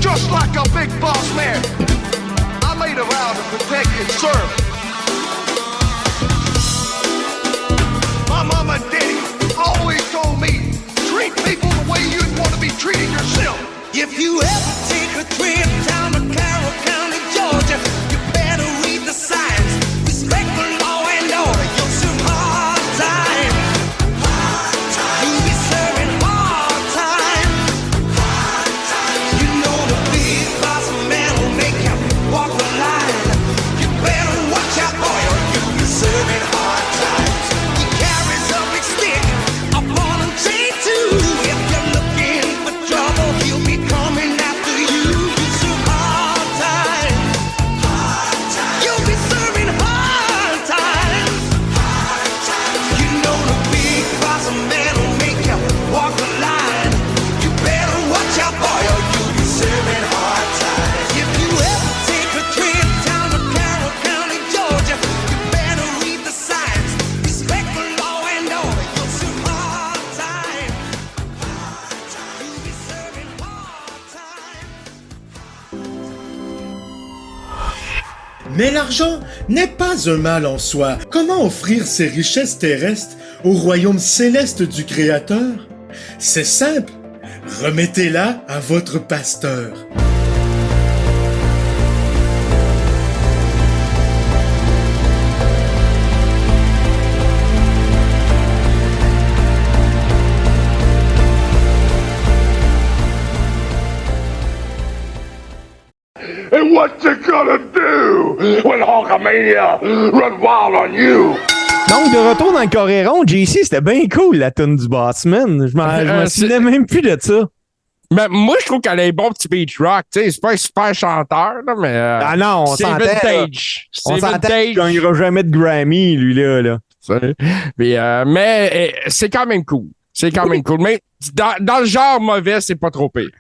Just like a big boss man, I made a vow to protect and serve. My mama and daddy always told me, treat people the way you'd want to be treated yourself. If you ever take a trip down to Carroll County, Georgia, you better read the signs. Respect the law and order. You'll serve hard time. Hard time. You'll be serving hard time. Hard time. You know the big boss man will make you walk the line. You better watch out, boy, or you'll be serving hard times. He carries a big stick up on a chain too. If you're looking for trouble, he'll be coming after you. You serve hard time. Hard time. You'll be serving hard times. Hard time. You know the big boss man will make you walk the line. You better watch out, boy, or you'll be serving hard times. If you ever take a trip down to Carroll County, Georgia, you better read the signs. Respect the law and order. You'll serve hard time. Hard time. You'll be serving hard time. Mais l'argent n'est pas un mal en soi. Comment offrir ces richesses terrestres au royaume céleste du Créateur? C'est simple. Remettez-la à votre pasteur. And what you gonna do when Hulkamania run wild on you? Donc, de retour dans le Coréron, JC, c'était bien cool, la tune du Bossman. Je me souvenais même plus de ça. Mais moi, je trouve qu'elle a un bon petit beat rock. Tu sais, c'est pas un super chanteur, là, mais. Ah non, on c'est s'entend. vintage. On C'est s'entend qu'il vintage. gagnera jamais de Grammy, lui-là. Mais c'est quand même cool. C'est quand même cool. Mais dans le genre mauvais, c'est pas trop pire.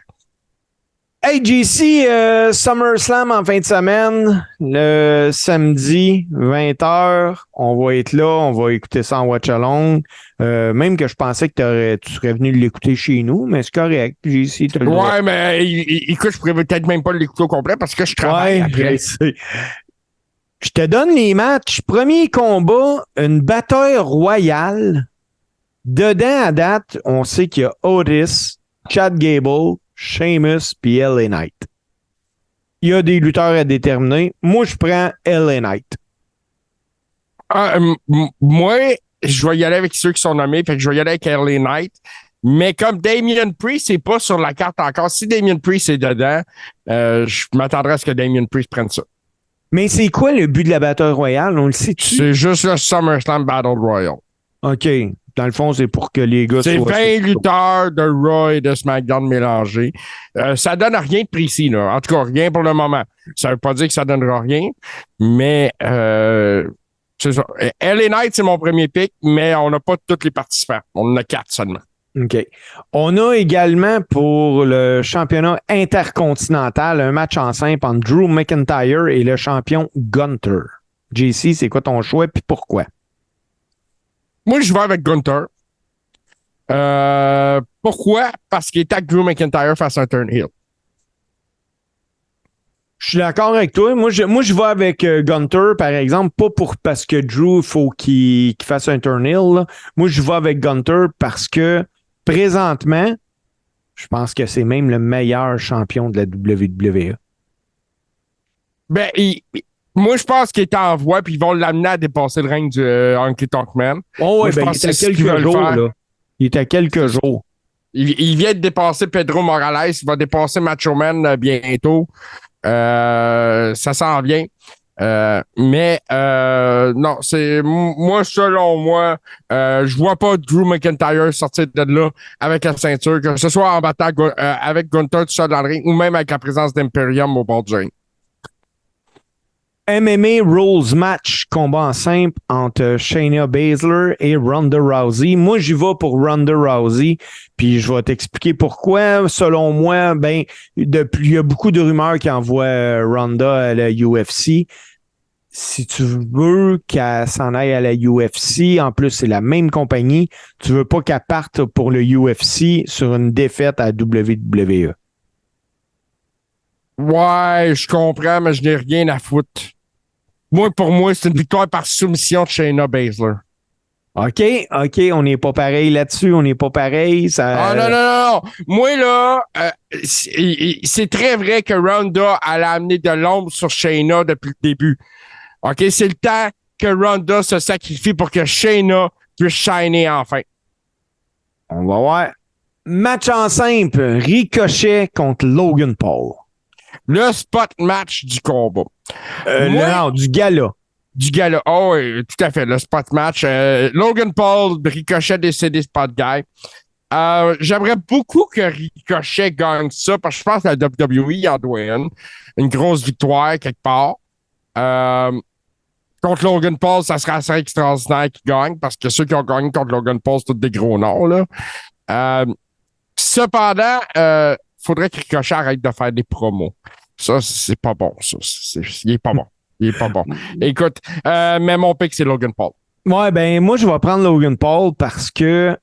Hey, JC, SummerSlam en fin de semaine, le samedi, 20h. On va être là, on va écouter ça en watch-along. Même que je pensais que tu serais venu l'écouter chez nous, mais c'est correct. JC, t'as le droit. Ouais, mais écoute, je pourrais peut-être même pas l'écouter au complet parce que je travaille après. Je sais. Je te donne les matchs. Premier combat, une bataille royale. Dedans, à date, on sait qu'il y a Otis, Chad Gable, Sheamus puis LA Knight. Il y a des lutteurs à déterminer. Moi, je prends LA Knight. Moi, je vais y aller avec ceux qui sont nommés, fait que je vais y aller avec LA Knight. Mais comme Damien Priest, c'est pas sur la carte encore. Si Damien Priest est dedans, je m'attendrais à ce que Damien Priest prenne ça. Mais c'est quoi le but de la bataille royale? On le sait-tu? C'est juste le SummerSlam Battle Royal. OK. Dans le fond, c'est pour que les gars C'est soient... 20 lutteurs de Raw et de SmackDown mélangés. Ça donne rien de précis, là. En tout cas, rien pour le moment. Ça veut pas dire que ça donnera rien, mais c'est ça. LA Knight, c'est mon premier pick, mais on n'a pas tous les participants. On en a 4 seulement. OK. On a également pour le championnat intercontinental un match en simple entre Drew McIntyre et le champion Gunther. JC, c'est quoi ton choix et pourquoi? Moi, je vais avec Gunther. Pourquoi? Parce qu'il attaque Drew McIntyre face à un turn heel. Je suis d'accord avec toi. Moi, je vais avec Gunther, par exemple, pas parce que Drew, il faut qu'il fasse un turn heel. Là. Moi, je vais avec Gunther parce que présentement, je pense que c'est même le meilleur champion de la WWE. Ben, moi, je pense qu'il est en voie, puis ils vont l'amener à dépasser le règne du Honky Tonk Man. Oh, ouais, moi, ben, il est à quelques jours, là. Il est à quelques jours. Il vient de dépasser Pedro Morales. Il va dépasser Macho Man bientôt. Ça s'en vient. Mais non, c'est moi, selon moi, je vois pas Drew McIntyre sortir de là avec la ceinture, que ce soit en battant avec Gunther tout seul dans le ring ou même avec la présence d'Imperium au bord du ring. MMA Rules Match, combat en simple entre Shayna Baszler et Ronda Rousey. Moi, j'y vais pour Ronda Rousey, puis je vais t'expliquer pourquoi. Selon moi, il y a beaucoup de rumeurs qui envoient Ronda à la UFC. Si tu veux qu'elle s'en aille à la UFC, en plus, c'est la même compagnie, tu veux pas qu'elle parte pour le UFC sur une défaite à WWE. Ouais, je comprends, mais je n'ai rien à foutre. Pour moi, c'est une victoire par soumission de Shayna Baszler. OK, on n'est pas pareil là-dessus, on n'est pas pareil. Ça... Ah non. Moi, là, c'est très vrai que Ronda, elle a amené de l'ombre sur Shayna depuis le début. OK, c'est le temps que Ronda se sacrifie pour que Shayna puisse shiner enfin. On va voir. Match en simple, Ricochet contre Logan Paul. Le spot match du combat. Non, du gala. Du gala. Oh, oui, tout à fait. Le spot match. Logan Paul, Ricochet décédé spot guy. J'aimerais beaucoup que Ricochet gagne ça parce que je pense que la WWE en doit une grosse victoire quelque part. Contre Logan Paul, ça serait assez extraordinaire qu'il gagne parce que ceux qui ont gagné contre Logan Paul, c'est tous des gros noms, là. Cependant, faudrait que Ricochet arrête de faire des promos. Ça, c'est pas bon, ça. Il est pas bon. Il est pas bon. Écoute, mais mon pick, c'est Logan Paul. Ouais, ben, moi, je vais prendre Logan Paul parce que,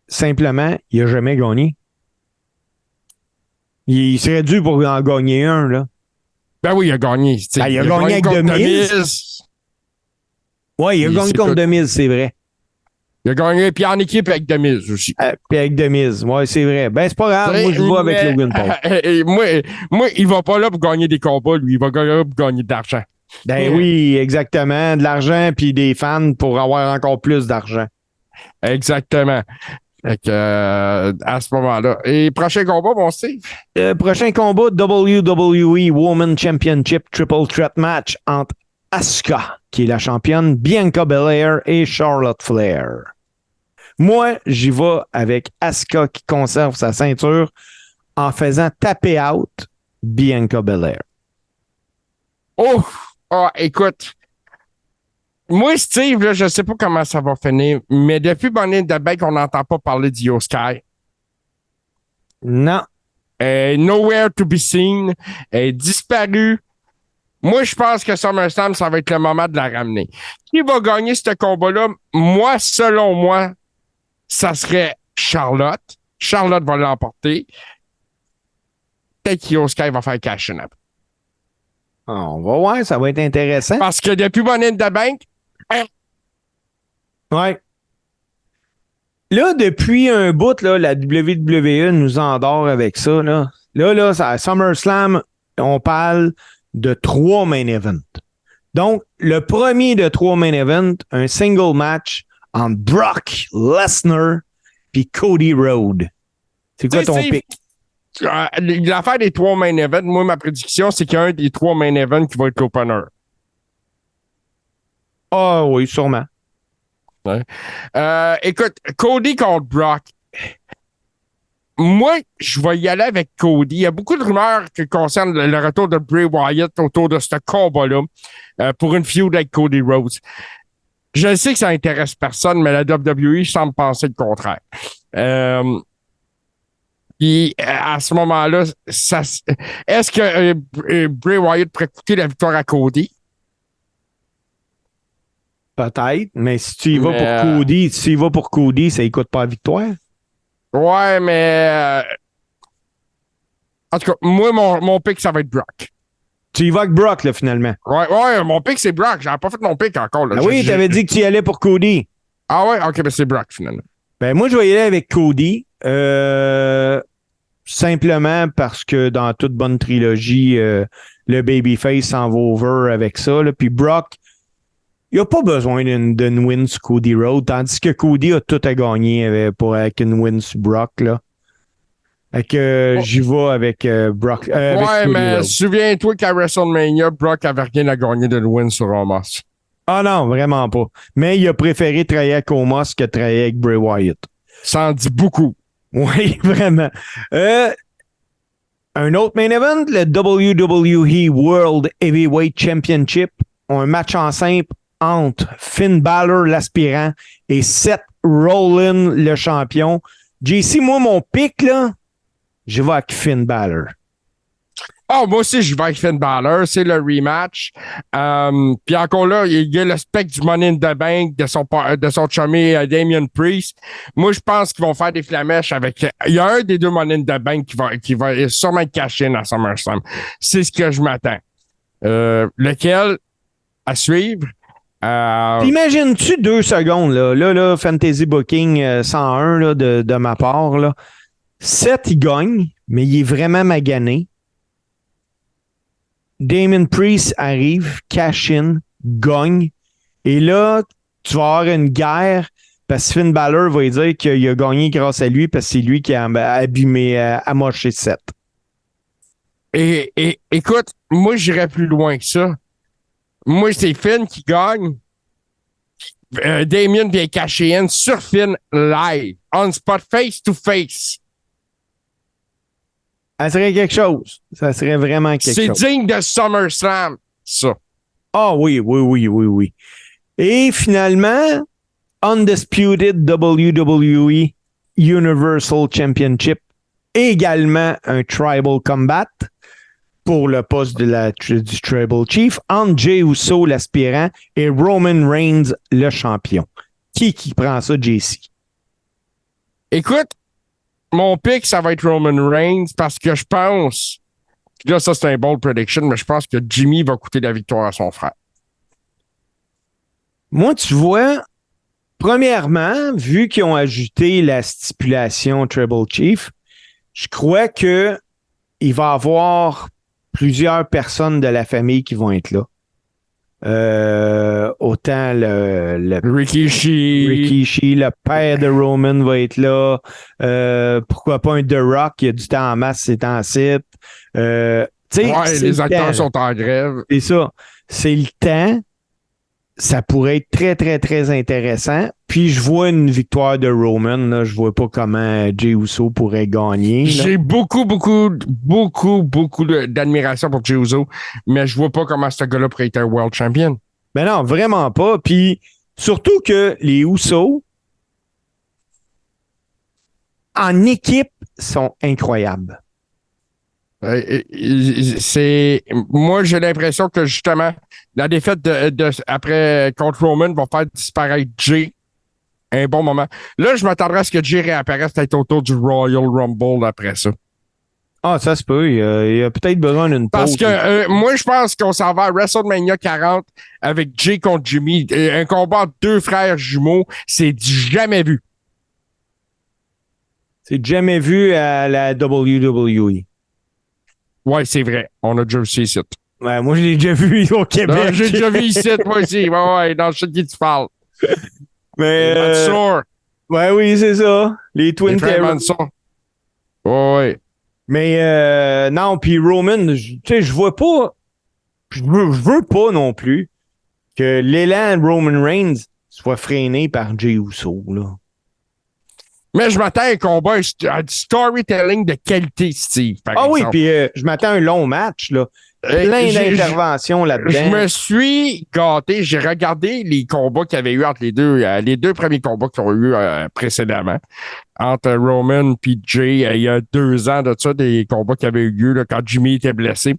simplement, il a jamais gagné. Il serait dû pour en gagner un, là. Ben oui, il a gagné. Il a gagné avec The Miz. Ouais, il a gagné contre The Miz, c'est vrai. Il a gagné, puis en équipe avec The Miz aussi. Puis avec The Miz, ouais, c'est vrai. Ben, c'est pas grave, moi, je vais avec Logan Paul. Moi, il va pas là pour gagner des combats, lui. Il va là pour gagner de l'argent. Ben oui, exactement. De l'argent, puis des fans pour avoir encore plus d'argent. Exactement. Fait que, à ce moment-là. Et prochain combat, bon Steve? Prochain combat, WWE Women's Championship Triple Threat Match entre Asuka, qui est la championne, Bianca Belair et Charlotte Flair. Moi, j'y vais avec Asuka qui conserve sa ceinture en faisant taper out Bianca Belair. Oh! Écoute. Moi, Steve, là, je sais pas comment ça va finir, mais depuis Money in the Bank, on n'entend pas parler d'Io Sky. Non. Nowhere to be seen. Elle est disparue. Moi, je pense que SummerSlam, ça va être le moment de la ramener. Qui va gagner ce combat-là? Moi, selon moi, ça serait Charlotte. Charlotte va l'emporter. Peut-être qu'Io Sky va faire cash in. On va voir, ça va être intéressant. Parce que depuis Money in the Bank, Ouais. Là, depuis un bout, là, la WWE nous endort avec ça. Là, à SummerSlam, on parle de 3 main events. Donc, le premier de 3 main events, un single match entre Brock Lesnar puis Cody Rhodes. C'est quoi ton pick? L'affaire des 3 main events, moi, ma prédiction, c'est qu'il y a un des 3 main events qui va être l'opener. Ah oui, sûrement. Ouais. Écoute, Cody contre Brock. Moi, je vais y aller avec Cody. Il y a beaucoup de rumeurs qui concernent le retour de Bray Wyatt autour de ce combat-là pour une feud avec Cody Rhodes. Je sais que ça intéresse personne, mais la WWE semble penser le contraire. Puis à ce moment-là, est-ce que Bray Wyatt pourrait coûter la victoire à Cody? Peut-être, mais si tu y vas pour Cody, ça ne coûte pas la victoire. Ouais, mais en tout cas, moi, mon pick, ça va être Brock. Tu y vas avec Brock, là, finalement. Ouais, mon pick, c'est Brock. J'avais pas fait mon pick encore. Là. Ah oui, tu avais dit que tu y allais pour Cody. Ah ouais? OK, ben c'est Brock, finalement. Ben, moi, je vais y aller avec Cody. Simplement parce que dans toute bonne trilogie, le babyface s'en va over avec ça. Là. Puis Brock, il n'a pas besoin d'une win sur Cody Rhodes, tandis que Cody a tout à gagner avec une win sur Brock. Là. Fait que j'y vais avec Brock. Ouais, mais souviens-toi qu'à WrestleMania, Brock avait rien à gagner d'une win sur Omos. Ah non, vraiment pas. Mais il a préféré travailler avec Omos que travailler avec Bray Wyatt. Ça en dit beaucoup. Oui, vraiment. Un autre main event, le WWE World Heavyweight Championship. Un match en simple entre Finn Balor, l'aspirant, et Seth Rollins, le champion. JC, moi, mon pick, là, je vais avec Finn Balor. Ah, moi aussi, je vais avec Finn Balor. C'est le rematch. Puis encore là, il y a le spectre du Money in the Bank de son chummy Damien Priest. Moi, je pense qu'ils vont faire des flamèches avec... Il y a un des deux Money in the Bank qui va sûrement être caché à SummerSlam. C'est ce que je m'attends. Lequel? À suivre. T'imagines-tu 2 secondes, là, Fantasy Booking 101 là, de ma part, là. Seth, il gagne, mais il est vraiment magané. Damien Priest arrive, cash in, gagne. Et là, tu vas avoir une guerre parce que Finn Balor va lui dire qu'il a gagné grâce à lui parce que c'est lui qui a abîmé, amoché Seth. Et écoute, moi, j'irais plus loin que ça. Moi, c'est Finn qui gagne. Damien vient cacher in sur Finn live, on spot, face to face. Ça serait quelque chose. Ça serait vraiment quelque chose. C'est digne de SummerSlam, ça. Ah oui. Et finalement, Undisputed WWE Universal Championship, également un Tribal Combat pour le poste du Tribal Chief, entre Jey Uso, l'aspirant, et Roman Reigns, le champion. Qui prend ça, JC? Écoute, mon pick, ça va être Roman Reigns parce que je pense, là, ça c'est un bold prediction, mais je pense que Jimmy va coûter la victoire à son frère. Moi, tu vois, premièrement, vu qu'ils ont ajouté la stipulation Tribal Chief, je crois que il va y avoir plusieurs personnes de la famille qui vont être là. Autant le Rikishi, le père de Roman va être là. Pourquoi pas un The Rock qui a du temps en masse, c'est en site. Les acteurs sont en grève. C'est ça. C'est le temps. Ça pourrait être très, très, très intéressant. Puis, je vois une victoire de Roman. Là. Je vois pas comment Jey Uso pourrait gagner. Là. J'ai beaucoup d'admiration pour Jey Uso, mais je vois pas comment ce gars-là pourrait être un World Champion. Ben non, vraiment pas. Puis, surtout que les Usos, en équipe, sont incroyables. Moi, j'ai l'impression que justement, la défaite après contre Roman va faire disparaître Jey un bon moment. Là, je m'attendrais à ce que Jey réapparaisse peut-être autour du Royal Rumble après ça. Ah, ça se peut. Il a peut-être besoin d'une pause. Parce que moi, je pense qu'on s'en va à WrestleMania 40 avec Jay contre Jimmy. Un combat entre deux frères jumeaux, c'est du jamais vu. C'est jamais vu à la WWE. Ouais, c'est vrai. On a déjà vu ça ici. Ouais, moi, je l'ai déjà vu au Québec. Non, j'ai déjà vu ici, moi aussi. Ouais, dans le chat qui tu parles. Mais, Mansour. ouais, oui, c'est ça. Les Twin Les frères Terror. Mansour. Ouais. Mais non, puis Roman, tu sais, je vois pas. Je veux pas non plus que l'élan Roman Reigns soit freiné par Jey Uso, là. Mais je m'attends à un combat, à du storytelling de qualité, Steve. Oui, puis je m'attends à un long match, là. Plein d'interventions là-dedans. Je me suis gâté. J'ai regardé les combats qu'il y avait eu entre les deux premiers combats qu'ils ont eu précédemment. Entre Roman et Jay, il y a 2 ans de ça, des combats qui avaient eu lieu là, quand Jimmy était blessé.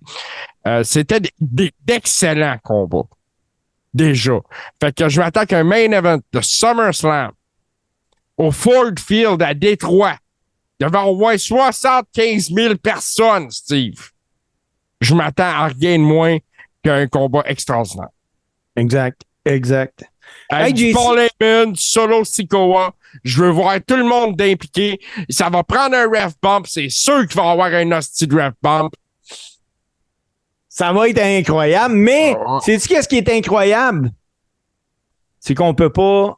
C'était d'excellents combats. Déjà. Fait que je m'attends à un main event de SummerSlam au Ford Field à Détroit. Devant au moins 75 000 personnes, Steve. Je m'attends à rien de moins qu'un combat extraordinaire. Exact. Avec du Paul Heyman, Solo Sikoa, je veux voir tout le monde d'impliqué. Ça va prendre un ref bump. C'est sûr qu'il va y avoir un hostie de ref bump. Ça va être incroyable, mais sais-tu qu'est-ce qui est incroyable? C'est qu'on peut pas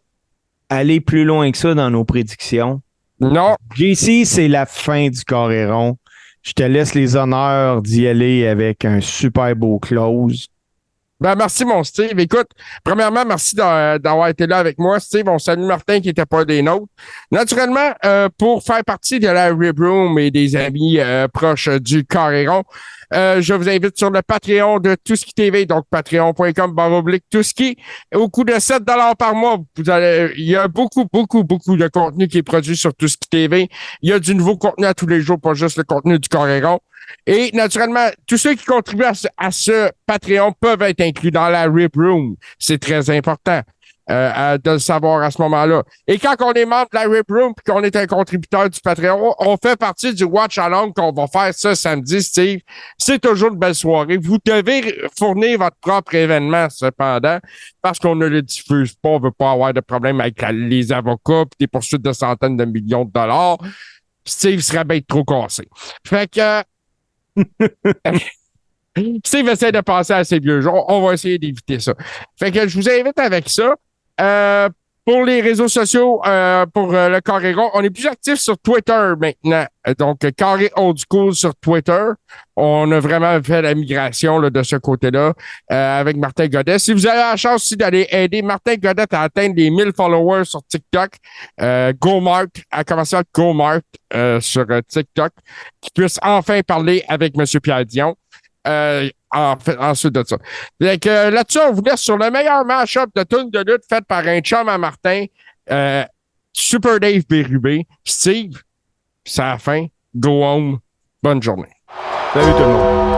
aller plus loin que ça dans nos prédictions. Non. JC, c'est la fin du Coréron. Je te laisse les honneurs d'y aller avec un super beau close. Ben, merci, mon Steve. Écoute, premièrement, merci d'avoir été là avec moi, Steve. On salue Martin qui n'était pas des nôtres. Naturellement, pour faire partie de la Rib Room et des amis proches du Coréron, je vous invite sur le Patreon de Touski TV, donc patreon.com/Touski. Au coût de 7 $ par mois, il y a beaucoup de contenu qui est produit sur Touski TV. Il y a du nouveau contenu à tous les jours, pas juste le contenu du Coréron. Et naturellement, tous ceux qui contribuent à ce Patreon peuvent être inclus dans la Rib Room. C'est très important de le savoir à ce moment-là. Et quand on est membre de la Rib Room et qu'on est un contributeur du Patreon, on fait partie du Watch Along qu'on va faire ce samedi, Steve. C'est toujours une belle soirée. Vous devez fournir votre propre événement, cependant, parce qu'on ne le diffuse pas. On ne veut pas avoir de problème avec les avocats et des poursuites de centaines de millions de dollars. Steve serait bien trop cassé. Fait que Steve essaie de passer à ses vieux jours. On va essayer d'éviter ça. Fait que je vous invite avec ça. Pour les réseaux sociaux, pour le Coréron, on est plus actif sur Twitter maintenant. Donc, Carré Old School sur Twitter. On a vraiment fait la migration là, de ce côté-là avec Martin Godet. Si vous avez la chance aussi d'aller aider Martin Godet à atteindre les 1000 followers sur TikTok, GoMart, à commencer avec GoMart sur TikTok, qui puisse enfin parler avec M. Pierre Dion. Ensuite de ça. Donc, là-dessus, on vous laisse sur le meilleur match-up de tunes de lutte fait par un chum à Martin, Super Dave Bérubé. Steve, c'est la fin. Go home. Bonne journée. Salut tout le monde.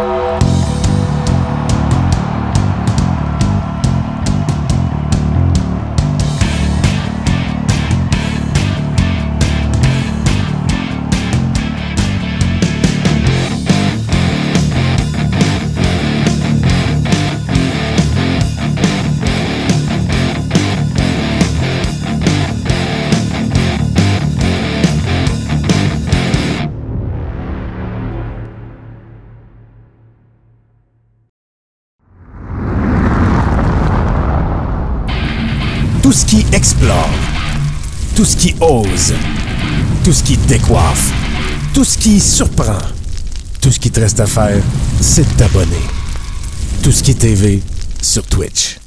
Tout ce qui explore, tout ce qui ose, tout ce qui décoiffe, tout ce qui surprend, tout ce qui te reste à faire, c'est de t'abonner. Tout ce qui est TV sur Twitch.